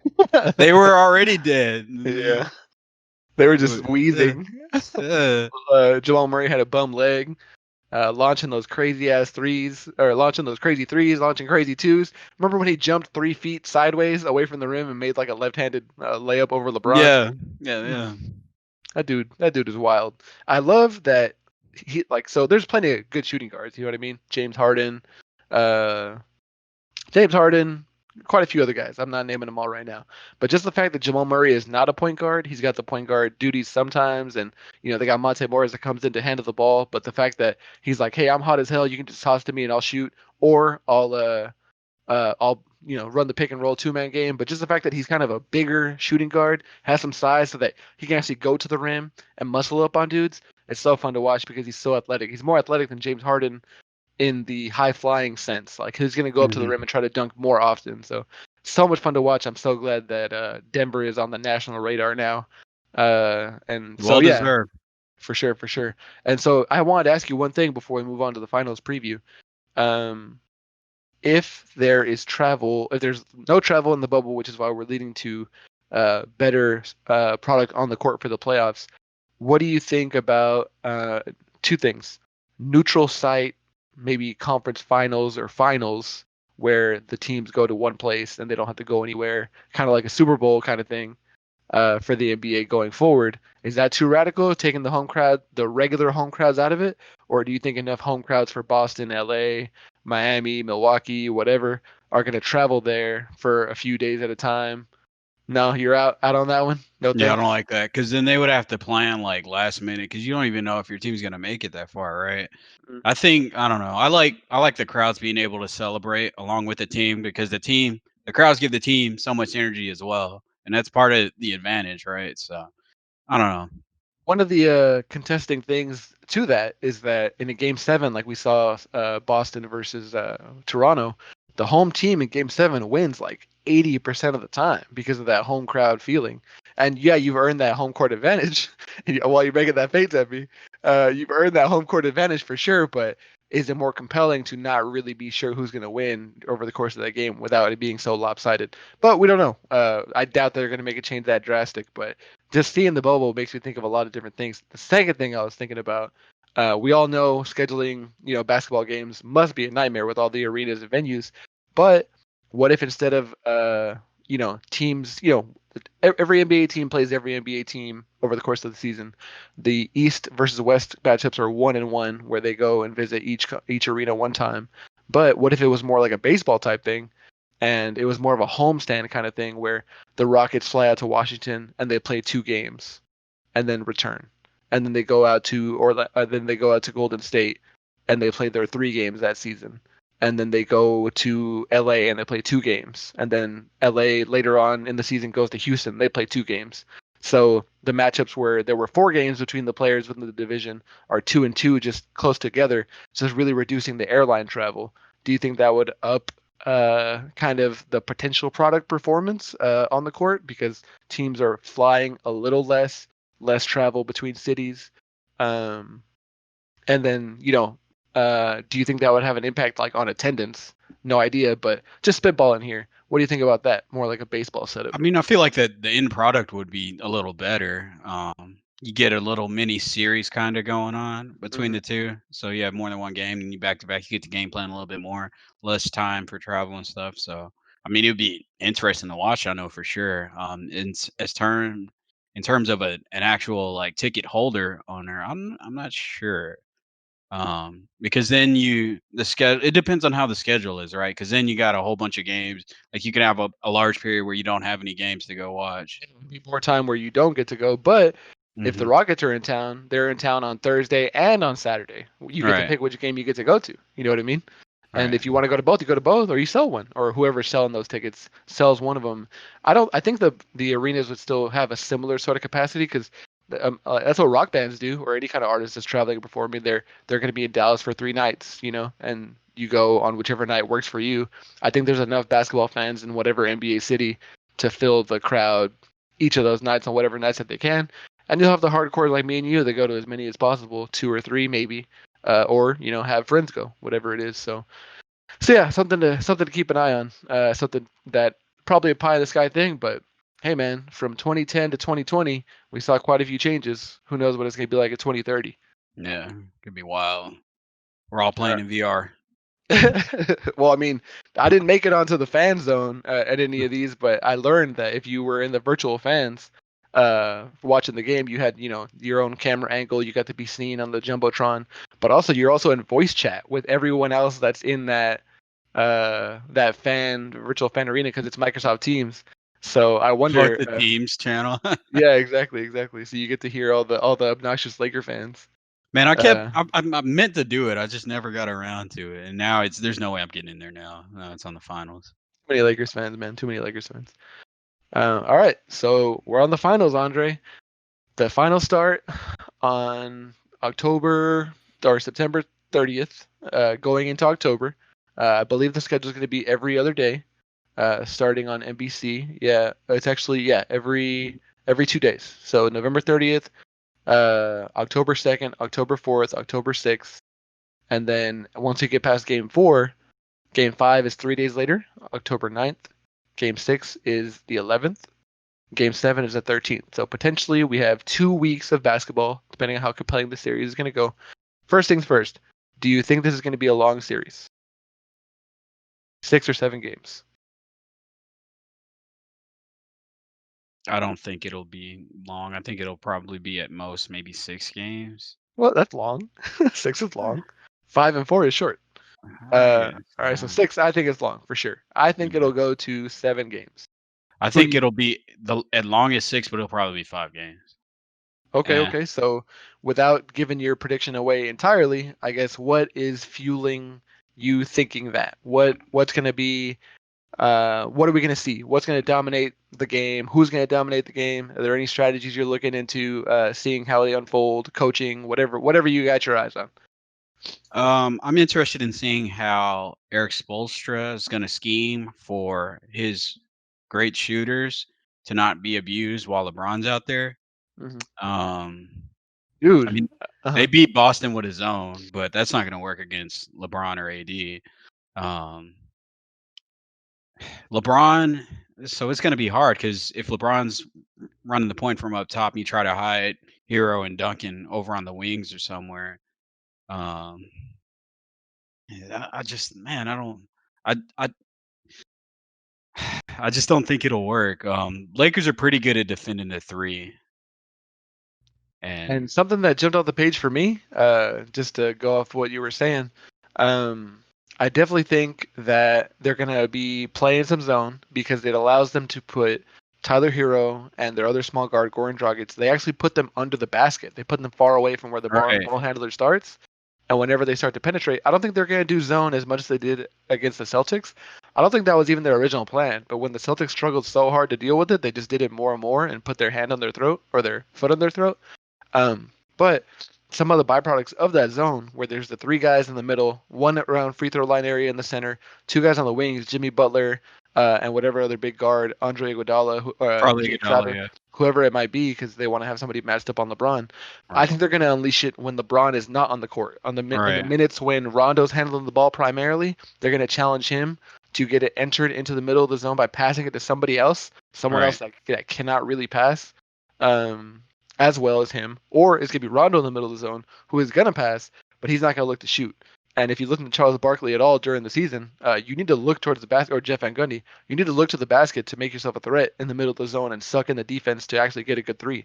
They were already dead. yeah, they were just Yeah, wheezing. yeah, Jamal Murray had a bum leg. Launching those crazy ass threes, or launching those crazy threes, launching crazy twos. Remember when he jumped 3 feet sideways away from the rim and made like a left-handed layup over LeBron? yeah, yeah, Mm, yeah. that dude is wild. I love that he like so. There's plenty of good shooting guards. You know what I mean? Uh, James Harden. quite a few other guys. I'm not naming them all right now, but just the fact that Jamal Murray is not a point guard, he's got the point guard duties sometimes, and they got Monte Morris that comes in to handle the ball. But the fact that he's like, hey, I'm hot as hell, you can just toss to me and I'll shoot, or I'll run the pick and roll 2-man game. But just the fact that he's kind of a bigger shooting guard, has some size so that he can actually go to the rim and muscle up on dudes. It's so fun to watch because he's so athletic. He's more athletic than James Harden in the high flying sense. Like he's going to go up to the Hmm. rim and try to dunk more often. So much fun to watch. I'm so glad that Denver is on the national radar now. And so Well yeah, deserved. for sure, for sure. And so I wanted to ask you one thing before we move on to the finals preview. Um, if there is travel, if there's no travel in the bubble, which is why we're leading to better product on the court for the playoffs, what do you think about two things? Neutral site, maybe conference finals or finals, where the teams go to one place and they don't have to go anywhere, kind of like a Super Bowl kind of thing for the NBA going forward. Is that too radical, taking the home crowd, the regular home crowds out of it, or do you think enough home crowds for Boston, LA, Miami, Milwaukee, whatever, are going to travel there for a few days at a time? No, you're out on that one. No Yeah, I don't thanks. like that because then they would have to plan like last minute because you don't even know if your team's gonna make it that far, right? Mm. I think I don't know. I like the crowds being able to celebrate along with the team because the crowds give the team so much energy as well, and that's part of the advantage, right? So I don't know. One of the contesting things to that is that in a game seven, like we saw Boston versus Toronto, the home team in game seven wins like 80% of the time because of that home crowd feeling. And yeah, you've earned that home court advantage while you're making that face at me. You've earned that home court advantage for sure, but is it more compelling to not really be sure who's going to win over the course of that game without it being so lopsided? But we don't know. I doubt they're going to make a change that drastic, but just seeing the bubble makes me think of a lot of different things. The second thing I was thinking about, we all know scheduling, basketball games must be a nightmare with all the arenas and venues. But what if instead of, teams, every NBA team plays every NBA team over the course of the season. The East versus West matchups are 1-1, where they go and visit each arena one time. But what if it was more like a baseball type thing, and it was more of a homestand kind of thing where the Rockets fly out to Washington and they play 2 games and then return, and then they go out to then they go out to Golden State and they play their 3 games that season, and then they go to LA and they play 2 games, and then LA later on in the season goes to Houston, they play 2 games. So the matchups where there were 4 games between the players within the division are 2-2, just close together, just really reducing the airline travel. Do you think that would up kind of the potential product performance on the court because teams are flying a little less travel between cities? Um, and then, do you think that would have an impact like on attendance? No idea, but just spitballing here. What do you think about that? More like a baseball setup. I mean, I feel like the end product would be a little better. You get a little mini series kind of going on between Mm-hmm. the two. So you have more than one game and you back to back, you get the game plan a little bit more, less time for travel and stuff. So I mean, it would be interesting to watch. I know for sure. In terms of an actual like ticket holder owner, I'm not sure. Because then the schedule, it depends on how the schedule is, right? Because then you got a whole bunch of games. Like you can have a large period where you don't have any games to go watch. It would be more time where you don't get to go. But if the Hmm. Rockets are in town, they're in town on Thursday and on Saturday. You get to Right, pick which game you get to go to. You know what I mean? And right. if you want to go to both, you go to both, or you sell one, or whoever's selling those tickets sells one of them. I don't. I think the arenas would still have a similar sort of capacity because that's what rock bands do, or any kind of artist that's traveling and performing. They're going to be in Dallas for 3 nights, and you go on whichever night works for you. I think there's enough basketball fans in whatever NBA city to fill the crowd each of those nights on whatever nights that they can. And you'll have the hardcore like me and you that go to as many as possible, 2 or 3 maybe, or have friends go, whatever it is. So yeah, something to keep an eye on. Something that probably a pie in the sky thing, but hey man, from 2010 to 2020, we saw quite a few changes. Who knows what it's gonna be like in 2030? Yeah, could be wild. We're all playing in VR. Well, I mean, I didn't make it onto the fan zone at any of these, but I learned that if you were in the virtual fans watching the game, you had, your own camera angle, you got to be seen on the Jumbotron, but also you're also in voice chat with everyone else that's in that that virtual fan arena because it's Microsoft Teams. So I Oh, it's wonder. the Teams channel. Yeah, exactly. So you get to hear all the obnoxious Laker fans. Man, Uh, I meant to do it. I just never got around to it, and now there's no way I'm getting in there now. No, it's on the finals. Too many Lakers fans, man. Too many Lakers fans. All right, so we're on the finals, Andre. The finals start on October or September 30th, going into October. I believe the schedule is going to be every other day, starting on NBC. Yeah, it's actually every 2 days. So November 30th, October 2nd, October 4th, October 6th, and then once you get past Game 4, Game 5 is 3 days later, October 9th. Game 6 is the 11th. Game 7 is the 13th. So potentially we have 2 weeks of basketball, depending on how compelling the series is going to go. First things first, do you think this is going to be a long series? 6 or 7 games? I don't think it'll be long. I think it'll probably be at most maybe 6 games. Well, that's long. Six is long. 5 and 4 is short. I guess. All right, so six I think is long for sure. I think Yeah. it'll go to 7 games. I Who do think you? it'll be the at longest 6, but it'll probably be 5 games. Okay, Eh. okay. So without giving your prediction away entirely, I guess what is fueling you thinking that? What's going to be what are we going to see? What's going to dominate the game? Who's going to dominate the game? Are there any strategies you're looking into seeing how they unfold, coaching, whatever you got your eyes on? I'm interested in seeing how Eric Spoelstra is going to scheme for his great shooters to not be abused while LeBron's out there. Hmm. Um, I Dude. mean, they Uh-huh. beat Boston with his own, but that's not going to work against LeBron or AD. Um, LeBron, so it's going to be hard because if LeBron's running the point from up top and you try to hide Hero and Duncan over on the wings or somewhere, um, yeah, I just, man, I don't, I I just don't think it'll work. Lakers are pretty good at defending the three, and And something that jumped off the page for me, just to go off what you were saying, um, I definitely think that they're gonna be playing some zone because it allows them to put Tyler Hero and their other small guard, Goran Dragic. They actually put them under the basket. They put them far away from where the right, ball handler starts. And whenever they start to penetrate, I don't think they're gonna do zone as much as they did against the Celtics. I don't think that was even their original plan. But when the Celtics struggled so hard to deal with it, they just did it more and more and put their hand on their throat or their foot on their throat. But some of the byproducts of that zone, where there's the three guys in the middle, one around free throw line area in the center, two guys on the wings, Jimmy Butler, and whatever other big guard, Andre Iguodala, probably Jay Iguodala, Crowder, yeah, whoever it might be, because they want to have somebody matched up on LeBron. I right, think they're going to unleash it when LeBron is not on the court. In the right, minutes when Rondo's handling the ball primarily, they're going to challenge him to get it entered into the middle of the zone by passing it to somebody else, someone right, else that cannot really pass. Um, as well as him, or it's gonna be Rondo in the middle of the zone who is gonna pass, but he's not gonna look to shoot. And if you look at Charles Barkley at all during the season, you need to look towards the basket, or Jeff Van Gundy. You need to look to the basket to make yourself a threat in the middle of the zone and suck in the defense to actually get a good three.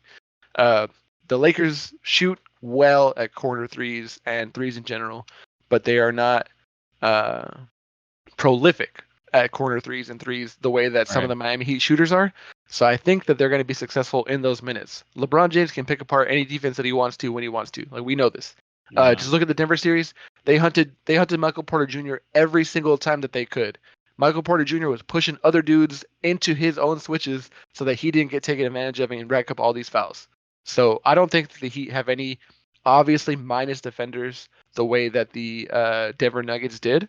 Uh, the Lakers shoot well at corner threes and threes in general, but they are not uh, prolific at corner threes and threes the way that some of right. the Miami Heat shooters are. So I think that they're going to be successful in those minutes. LeBron James can pick apart any defense that he wants to when he wants to. Like we know this. Yeah. Just look at the Denver series. They hunted Michael Porter Jr. every single time that they could. Michael Porter Jr. was pushing other dudes into his own switches so that he didn't get taken advantage of and rack up all these fouls. So I don't think that the Heat have any obviously minus defenders the way that the Denver Nuggets did.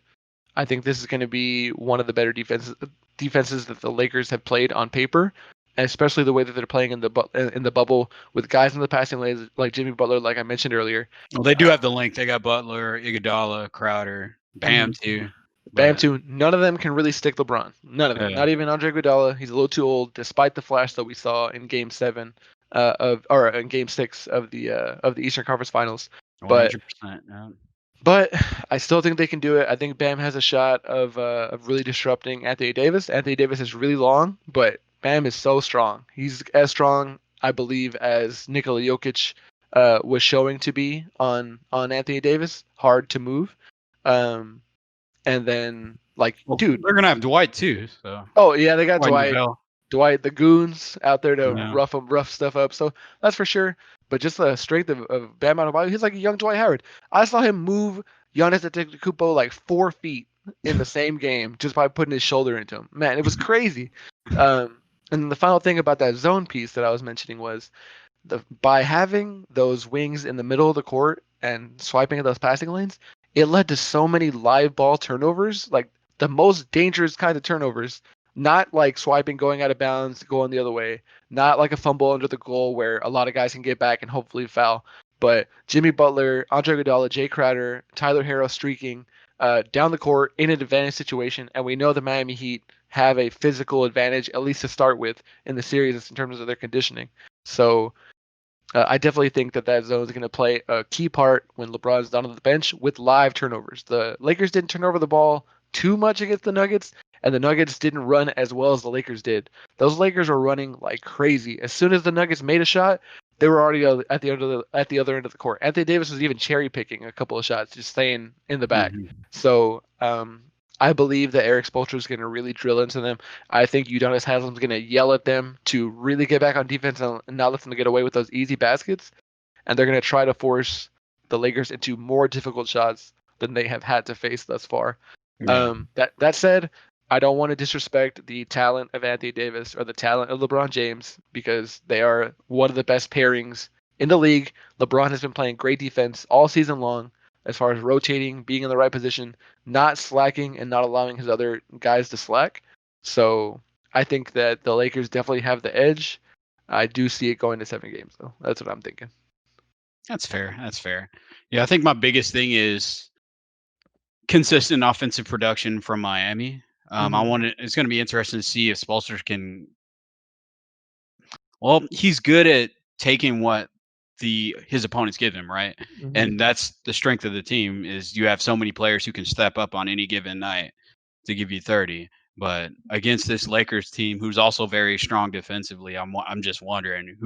I think this is going to be one of the better defenses that the Lakers have played on paper, and especially the way that they're playing in the bubble with guys in the passing lanes like Jimmy Butler, like I mentioned earlier. Well, they do have the length. They got Butler, Iguodala, Crowder, Bam Mhm. too, Bam but too. None of them can really stick LeBron. None of them. yeah, Not even Andre Iguodala. He's a little too old, despite the flash that we saw in Game 7 or in Game 6 of the Eastern Conference Finals. But 100%. Yeah. But I still think they can do it. I think Bam has a shot of really disrupting Anthony Davis. Anthony Davis is really long, but Bam is so strong. He's as strong, I believe, as Nikola Jokic was showing to be on Anthony Davis. Hard to move. Um, and then Like, Well, dude. they're gonna have Dwight too, so Oh yeah, they got Dwight and Dwight. Lavelle. Dwight, the goons out there to Yeah. rough stuff up. So that's for sure. But just the strength of Bam Adebayo, he's like a young Dwight Howard. I saw him move Giannis Antetokounmpo like 4 feet in the same game just by putting his shoulder into him. Man, it was crazy. Um, and the final thing about that zone piece that I was mentioning was by having those wings in the middle of the court and swiping at those passing lanes, it led to so many live ball turnovers, like the most dangerous kind of turnovers. Not like swiping going out of bounds, going the other way. Not like a fumble under the goal where a lot of guys can get back and hopefully foul. But Jimmy Butler, Andre Iguodala, Jay Crowder, Tyler Harrow streaking down the court in an advantage situation, and we know the Miami Heat have a physical advantage at least to start with in the series in terms of their conditioning. So I definitely think that zone is going to play a key part when LeBron's down on the bench with live turnovers. The Lakers didn't turn over the ball too much against the Nuggets, and the Nuggets didn't run as well as the Lakers did. Those Lakers were running like crazy. As soon as the Nuggets made a shot, they were already at the other end of the court. Anthony Davis was even cherry picking a couple of shots, just staying in the back. Mhm. So I believe that Eric Spoelstra is going to really drill into them. I think Udonis Haslem's going to yell at them to really get back on defense and not let them get away with those easy baskets. And they're going to try to force the Lakers into more difficult shots than they have had to face thus far. Yeah. That said, I don't want to disrespect the talent of Anthony Davis or the talent of LeBron James because they are one of the best pairings in the league. LeBron has been playing great defense all season long as far as rotating, being in the right position, not slacking, and not allowing his other guys to slack. So I think that the Lakers definitely have the edge. I do see it going to 7 games, though. That's what I'm thinking. That's fair. That's fair. Yeah, I think my biggest thing is consistent offensive production from Miami. I Mm-hmm. want it. It's going to be interesting to see if Spolster can. Well, he's good at taking what the his opponents give him, right? Mm-hmm. And that's the strength of the team is you have so many players who can step up on any given night to give you 30. But against this Lakers team, who's also very strong defensively, I'm just wondering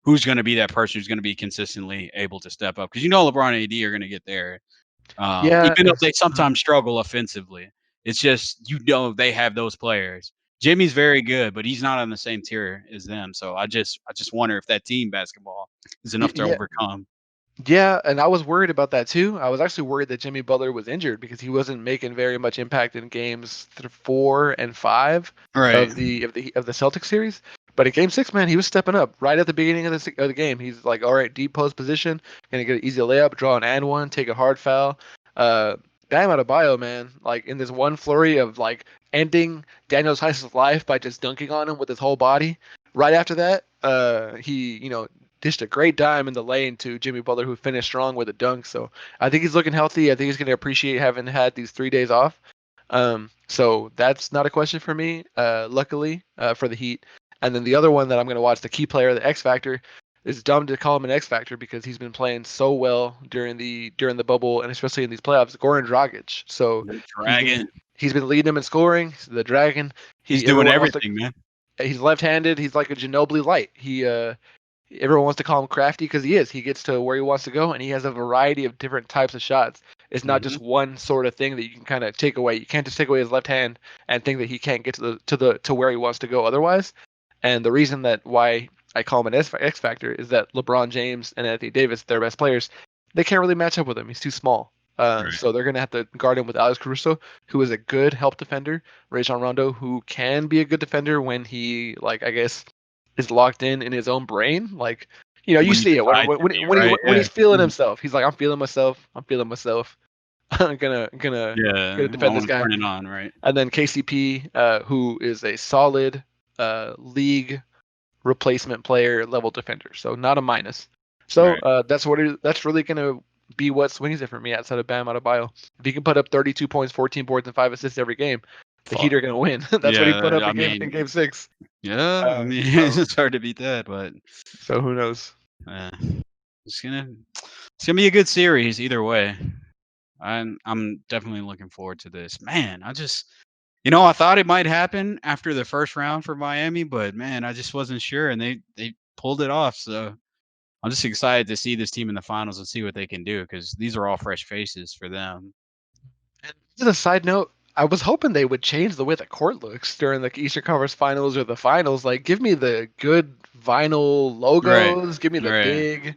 who's going to be that person who's going to be consistently able to step up because you know LeBron and AD are going to get there. Yeah, Even though they mhm. sometimes struggle offensively, it's just you know they have those players. Jimmy's very good, but he's not on the same tier as them. So I just wonder if that team basketball is enough to Yeah, overcome. yeah, and I was worried about that too. I was actually worried that Jimmy Butler was injured because he wasn't making very much impact in games 4 and 5 Right. of the Celtics series. But in Game 6, man, he was stepping up right at the beginning of the game. He's like, all right, deep post position, gonna get an easy layup, draw an and one, take a hard foul. Uh, Bam Adebayo, man, like in this one flurry of like ending Daniel Theis's life by just dunking on him with his whole body. Right after that, he dished a great dime in the lane to Jimmy Butler, who finished strong with a dunk. So I think he's looking healthy. I think he's going to appreciate having had these 3 days off. So that's not a question for me, luckily, for the Heat. And then the other one that I'm going to watch, the key player, the X Factor, is dumb to call him an X Factor because he's been playing so well during the bubble and especially in these playoffs. Goran Dragic. So The he's been Dragon. he's been leading them in scoring. The Dragon. He's He doing everyone wants to. everything, man. He's left-handed. He's like a Ginobili light. Everyone wants to call him crafty because he is. He gets to where he wants to go, and he has a variety of different types of shots. It's not Hmm. just one sort of thing that you can kind of take away. You can't just take away his left hand and think that he can't get to where he wants to go otherwise. And the reason that why I call him an X factor is that LeBron James and Anthony Davis, their best players, they can't really match up with him. He's too small. Right. So they're gonna have to guard him with Alex Caruso, who is a good help defender. Rajon Rondo, who can be a good defender when he, like, I guess, is locked in his own brain. Like, you When he see it decides to be right. when Yeah. he's feeling Mhm. himself. He's like, I'm feeling myself. I'm feeling myself. I'm gonna Yeah. I defend this want to guy. turn it on, right? And then KCP, who is a solid league replacement player level defender, so not a minus. So Right. that's really gonna be what swings it for me outside of Bam Adebayo. If he can put up 32 points, 14 boards, and 5 assists every game, the Heat Fuck. are gonna win. That's what he put Yeah. up I in mean, game 6. yeah. I mean, So it's hard to beat that, but who knows? uh, it's gonna it's gonna be a good series either way. I'm definitely looking forward to this. Man, I thought it might happen after the first round for Miami, but man, I just wasn't sure, and they pulled it off. So I'm just excited to see this team in the finals and see what they can do because these are all fresh faces for them. And just a side note, I was hoping they would change the way the court looks during the Eastern Conference Finals or the finals. Like, give me the good vinyl Right. logos. Give me the Right. big. I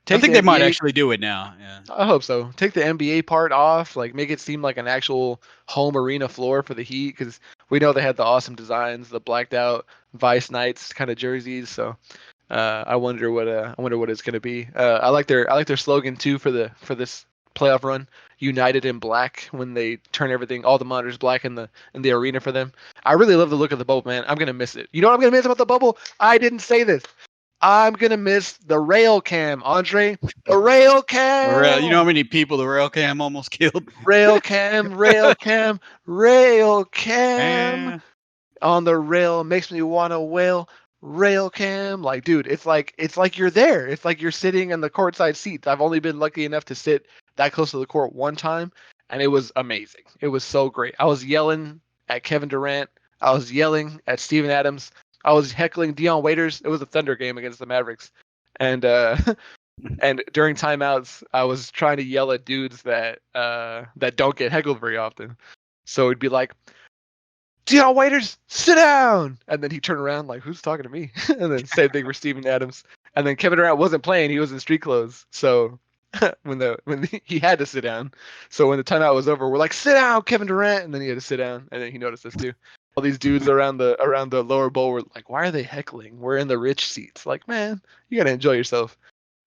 Take think the they might NBA. actually do it now. Yeah. I hope so. Take the NBA part off. Like, make it seem like an actual home arena floor for the Heat, because we know they had the awesome designs, the blacked out Vice Knights kind of jerseys. So I wonder what it's gonna be. I like their slogan too for this playoff run. United in black when they turn everything, all the monitors black in the arena for them. I really love the look of the bubble, man. I'm gonna miss it. You know what I'm gonna miss about the bubble? I didn't say this. I'm gonna miss the rail cam, Andre. The rail You know how cam, many people the rail cam almost killed? rail cam, rail cam, rail cam Man. on the rail makes me want to wail. Rail cam, like, dude, it's like you're there. It's like you're sitting in the courtside seats. I've only been lucky enough to sit that close to the court one time, and it was amazing. It was so great. I was yelling at Kevin Durant. I was yelling at Steven Adams. I was heckling Dion Waiters. It was a Thunder game against the Mavericks, and and during timeouts, I was trying to yell at dudes that don't get heckled very often. So it'd be like, Dion Waiters, sit down. And then he turned around like, who's talking to me? And then same thing for Steven Adams. And then Kevin Durant wasn't playing; he was in street clothes. So he had to sit down. So when the timeout was over, we're like, sit down, Kevin Durant. And then he had to sit down. And then he noticed us too. All these dudes around the lower bowl were like, why are they heckling? We're in the rich seats. Like, man, you gotta enjoy yourself.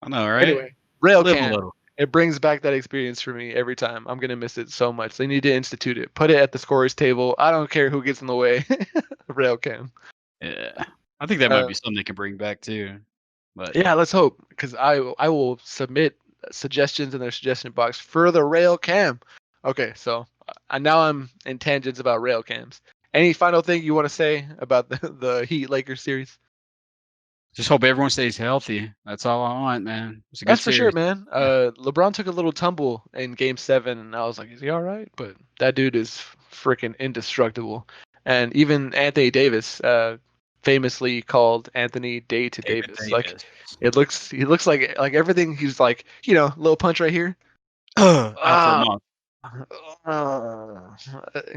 I know, right? Anyway, rail Live a cam. little. It brings back that experience for me every time. I'm gonna miss it so much. They need to institute it. Put it at the scorer's table. I don't care who gets in the way. Rail cam. Yeah. I think that might Uh, be something they can bring back too. But yeah, let's hope, because I will submit suggestions in their suggestion box for the rail cam. Okay, so now I'm in tangents about rail cams. Any final thing you want to say about the Heat Lakers series? just hope everyone stays healthy. That's all I want, man. It's a good That's for sure, series. man. Yeah. LeBron took a little tumble in Game 7, and I was like, is he all right? But that dude is freaking indestructible. And even Anthony Davis, famously called Anthony Day to David Davis. Like, Davis. he looks like everything. He's like, little punch right here. Out for a Ah, month.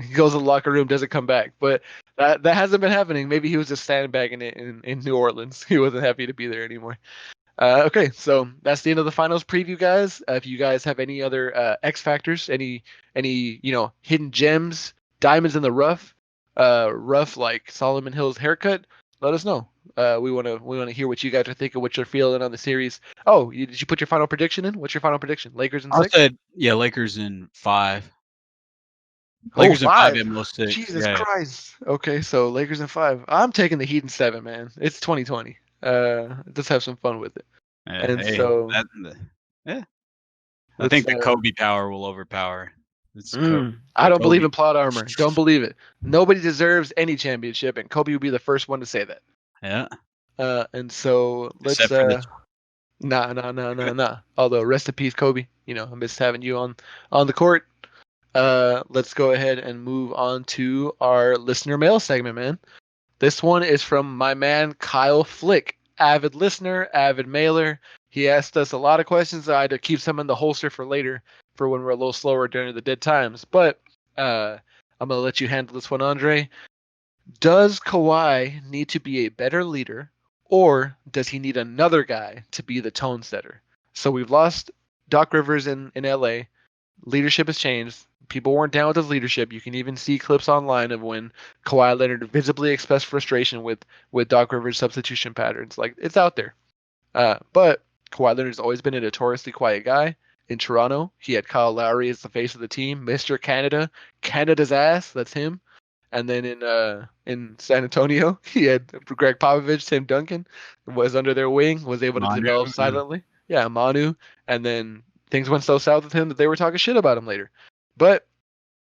he goes to the locker room, doesn't come back. But that hasn't been happening. Maybe he was just sandbagging it in New Orleans. He wasn't happy to be there anymore. Okay, so that's the end of the finals preview, guys. If you guys have any other X factors, any hidden gems, diamonds in the rough, rough like Solomon Hill's haircut, let us know. We wanna hear what you guys are thinking, what you're feeling on the series. Oh, did you put your final prediction in? What's your final prediction? Lakers in I 6? said, yeah, Lakers in 5. Oh, Lakers in 5 5. at most 6. Jesus Yeah. Christ. Okay, so Lakers in 5. I'm taking the Heat in 7, man. It's 2020. Let's have some fun with it. Yeah. And Hey, so yeah. I let's think the Kobe power will overpower. It's I don't believe Kobe. in plot armor. Don't believe it. Nobody deserves any championship, and Kobe would be the first one to say that. Yeah. And so let's Except for this. nah. Although rest in peace, Kobe. I miss having you on the court. Let's go ahead and move on to our listener mail segment, man. This one is from my man Kyle Flick, avid listener, avid mailer. He asked us a lot of questions. I had to keep some in the holster for later, for when we're a little slower during the dead times. But I'm gonna let you handle this one, Andre. Does Kawhi need to be a better leader, or does he need another guy to be the tone setter? So we've lost Doc Rivers in LA. Leadership has changed. People weren't down with his leadership. You can even see clips online of when Kawhi Leonard visibly expressed frustration with Doc Rivers' substitution patterns. Like, it's out there. But Kawhi Leonard's always been a notoriously quiet guy. In Toronto, he had Kyle Lowry as the face of the team, Mr. Canada, Canada's ass. That's him. And then in San Antonio, he had Greg Popovich, Tim Duncan was under their wing, was able to Manu, develop silently. Yeah, Manu. And then things went so south with him that they were talking shit about him later. But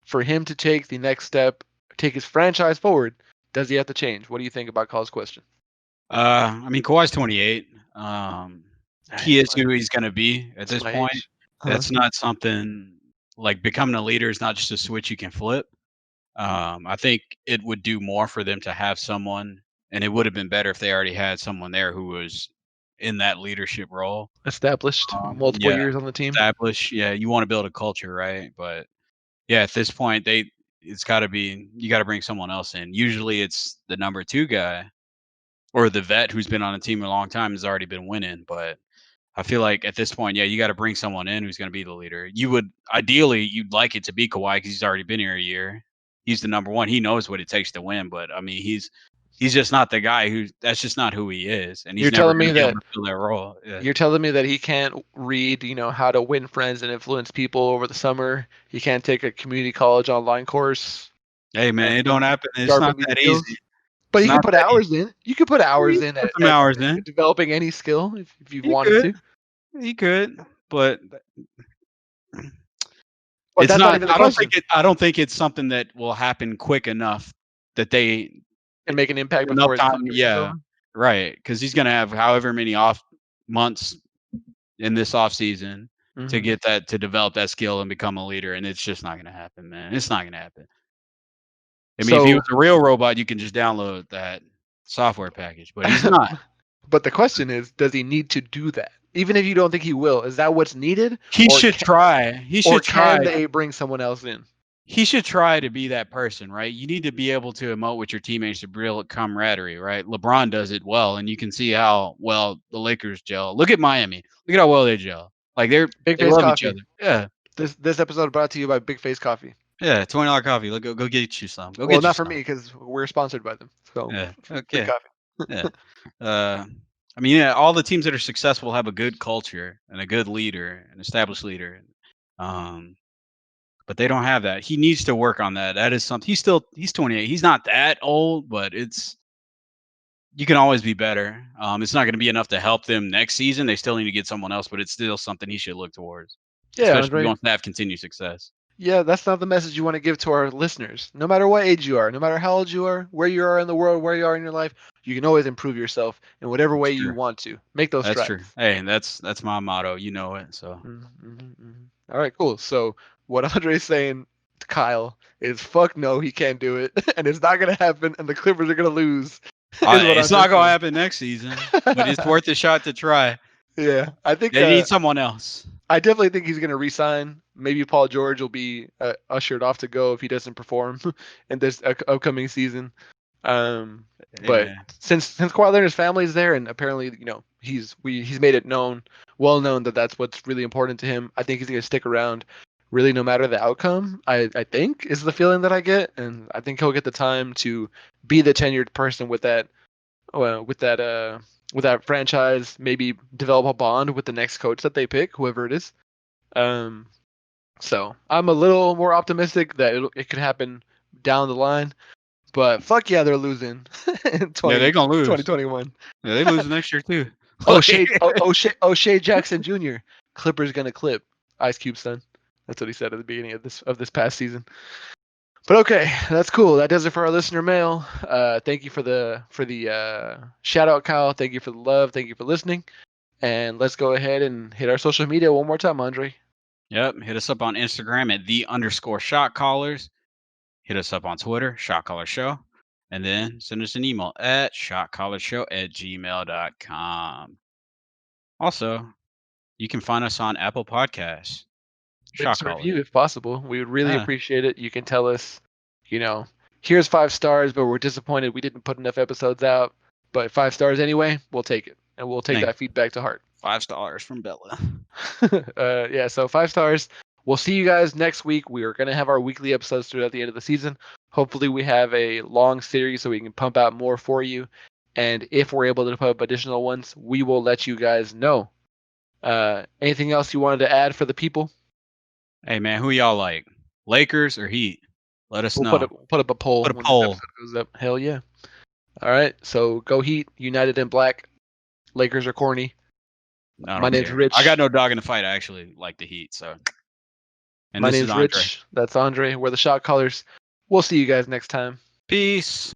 for him to take the next step, take his franchise forward, does he have to change? What do you think about Kyle's question? I mean, Kawhi's 28. He It's is my who he's going to be at it's this my point. age. Huh? That's not something like becoming a leader is not just a switch you can flip. I think it would do more for them to have someone, and it would have been better if they already had someone there who was in that leadership role. Established multiple Yeah, years on the team. establish. Yeah, you want to build a culture, right? But yeah, at this point, it's got to be you got to bring someone else in. Usually, it's the number 2 guy or the vet who's been on a team a long time has already been winning. But I feel like at this point, yeah, you got to bring someone in who's going to be the leader. You would ideally you'd like it to be Kawhi because he's already been here a year. He's the number 1. He knows what it takes to win. But I mean, he's just not the guy who. That's just not who he is, and he's You're never telling going me to be able that to fill that role. Yeah. you're telling me that he can't read, how to win friends and influence people over the summer. He can't take a community college online course Hey man, it don't happen. It's not sharpen these that easy. skills. But It's he could not put that easy. hours in. You could put hours He in put at, some hours in. developing any skill if you He wanted could. to. He could. But But it's that's not not. even the question. I don't think it's something that will happen quick enough that they And make an impact enough before his time. contract is Yeah, over. right. Because he's gonna have however many off months in this off season to Hmm. get that to develop that skill and become a leader, and it's just not gonna happen, man. It's not gonna happen. I mean, if he was So, a real robot, you can just download that software package, but he's not. but the question is, does he need to do that? Even if you don't think he will, is that what's needed, He or should try. He or should try. can they bring someone else in? He should try to be that person, right? You need to be able to emote with your teammates to build camaraderie, right? LeBron does it well, and you can see how well the Lakers gel. Look at Miami. Look at how well they gel. Like Big they Face love each Coffee. other. Yeah, This episode brought to you by Big Face Coffee. yeah. $20 coffee. Look, go get you some. Go Well, get you not for some. me because we're sponsored by them. So Yeah. free Okay. coffee. Yeah. Uh, I mean, yeah. All the teams that are successful have a good culture and a good leader, an established leader. Um, but they don't have that. He needs to work on that. That is something. He's 28. He's not that old, but it's you can always be better. It's not going to be enough to help them next season. They still need to get someone else, but it's still something he should look towards, Yeah, especially if he Andre. wants to have continued success. Yeah, that's not the message you want to give to our listeners. No matter what age you are, no matter how old you are, where you are in the world, where you are in your life, you can always improve yourself in whatever way That's you true. want to. Make those That's strides. true. Hey, and that's my motto. You know it. So All right, cool. So what Andre's saying to Kyle is, fuck no, he can't do it, and it's not gonna happen, and the Clippers are gonna lose. Is what it's not Andre's gonna saying. happen next season, but it's worth a shot to try. Yeah, I think They need someone else. I definitely think he's gonna resign. Maybe Paul George will be ushered off to go if he doesn't perform in this upcoming season. Hey But man. since Kawhi Leonard's family is there, and apparently he's made it well known that that's what's really important to him. I think he's gonna stick around, really, no matter the outcome. I think is the feeling that I get, and I think he'll get the time to be the tenured person with that uh, with that uh with that franchise. Maybe develop a bond with the next coach that they pick, whoever it is. Um, so I'm a little more optimistic that it could happen down the line. But fuck yeah, they're losing in Yeah, they're gonna lose. 2021. Yeah, they lose next year too. O'Shea Jackson Jr. Clippers gonna clip Ice Cube son. That's what he said at the beginning of this past season. But okay, that's cool. That does it for our listener mail. Thank you for the shout out, Kyle. Thank you for the love. Thank you for listening. And let's go ahead and hit our social media one more time, Andre. Yep. Hit us up on Instagram at _shotcallers. Hit us up on Twitter, Shotcaller Show. And then send us an email at shotcallershow@gmail.com. Also, you can find us on Apple Podcasts. Leave us Shot a Caller. review if possible. We would really Yeah. appreciate it. You can tell us, here's 5 stars, but we're disappointed we didn't put enough episodes out. But 5 stars anyway, we'll take it. And we'll take Thank that feedback to heart. $5 from Bella. Yeah, so 5 stars. We'll see you guys next week. We are going to have our weekly episodes throughout the end of the season. Hopefully, we have a long series so we can pump out more for you. And if we're able to put up additional ones, we will let you guys know. Anything else you wanted to add for the people? Hey man, who y'all like? Lakers or Heat? Let us We'll know. put up a poll Put a when this poll. episode goes up. Hell yeah. All right, so go Heat, United in black. Lakers are corny. I My don't name's care. I got Rich. no dog in the fight. I actually like the Heat. So, and My this is name's Andre. Rich. That's Andre. We're the Shot Callers. We'll see you guys next time. Peace.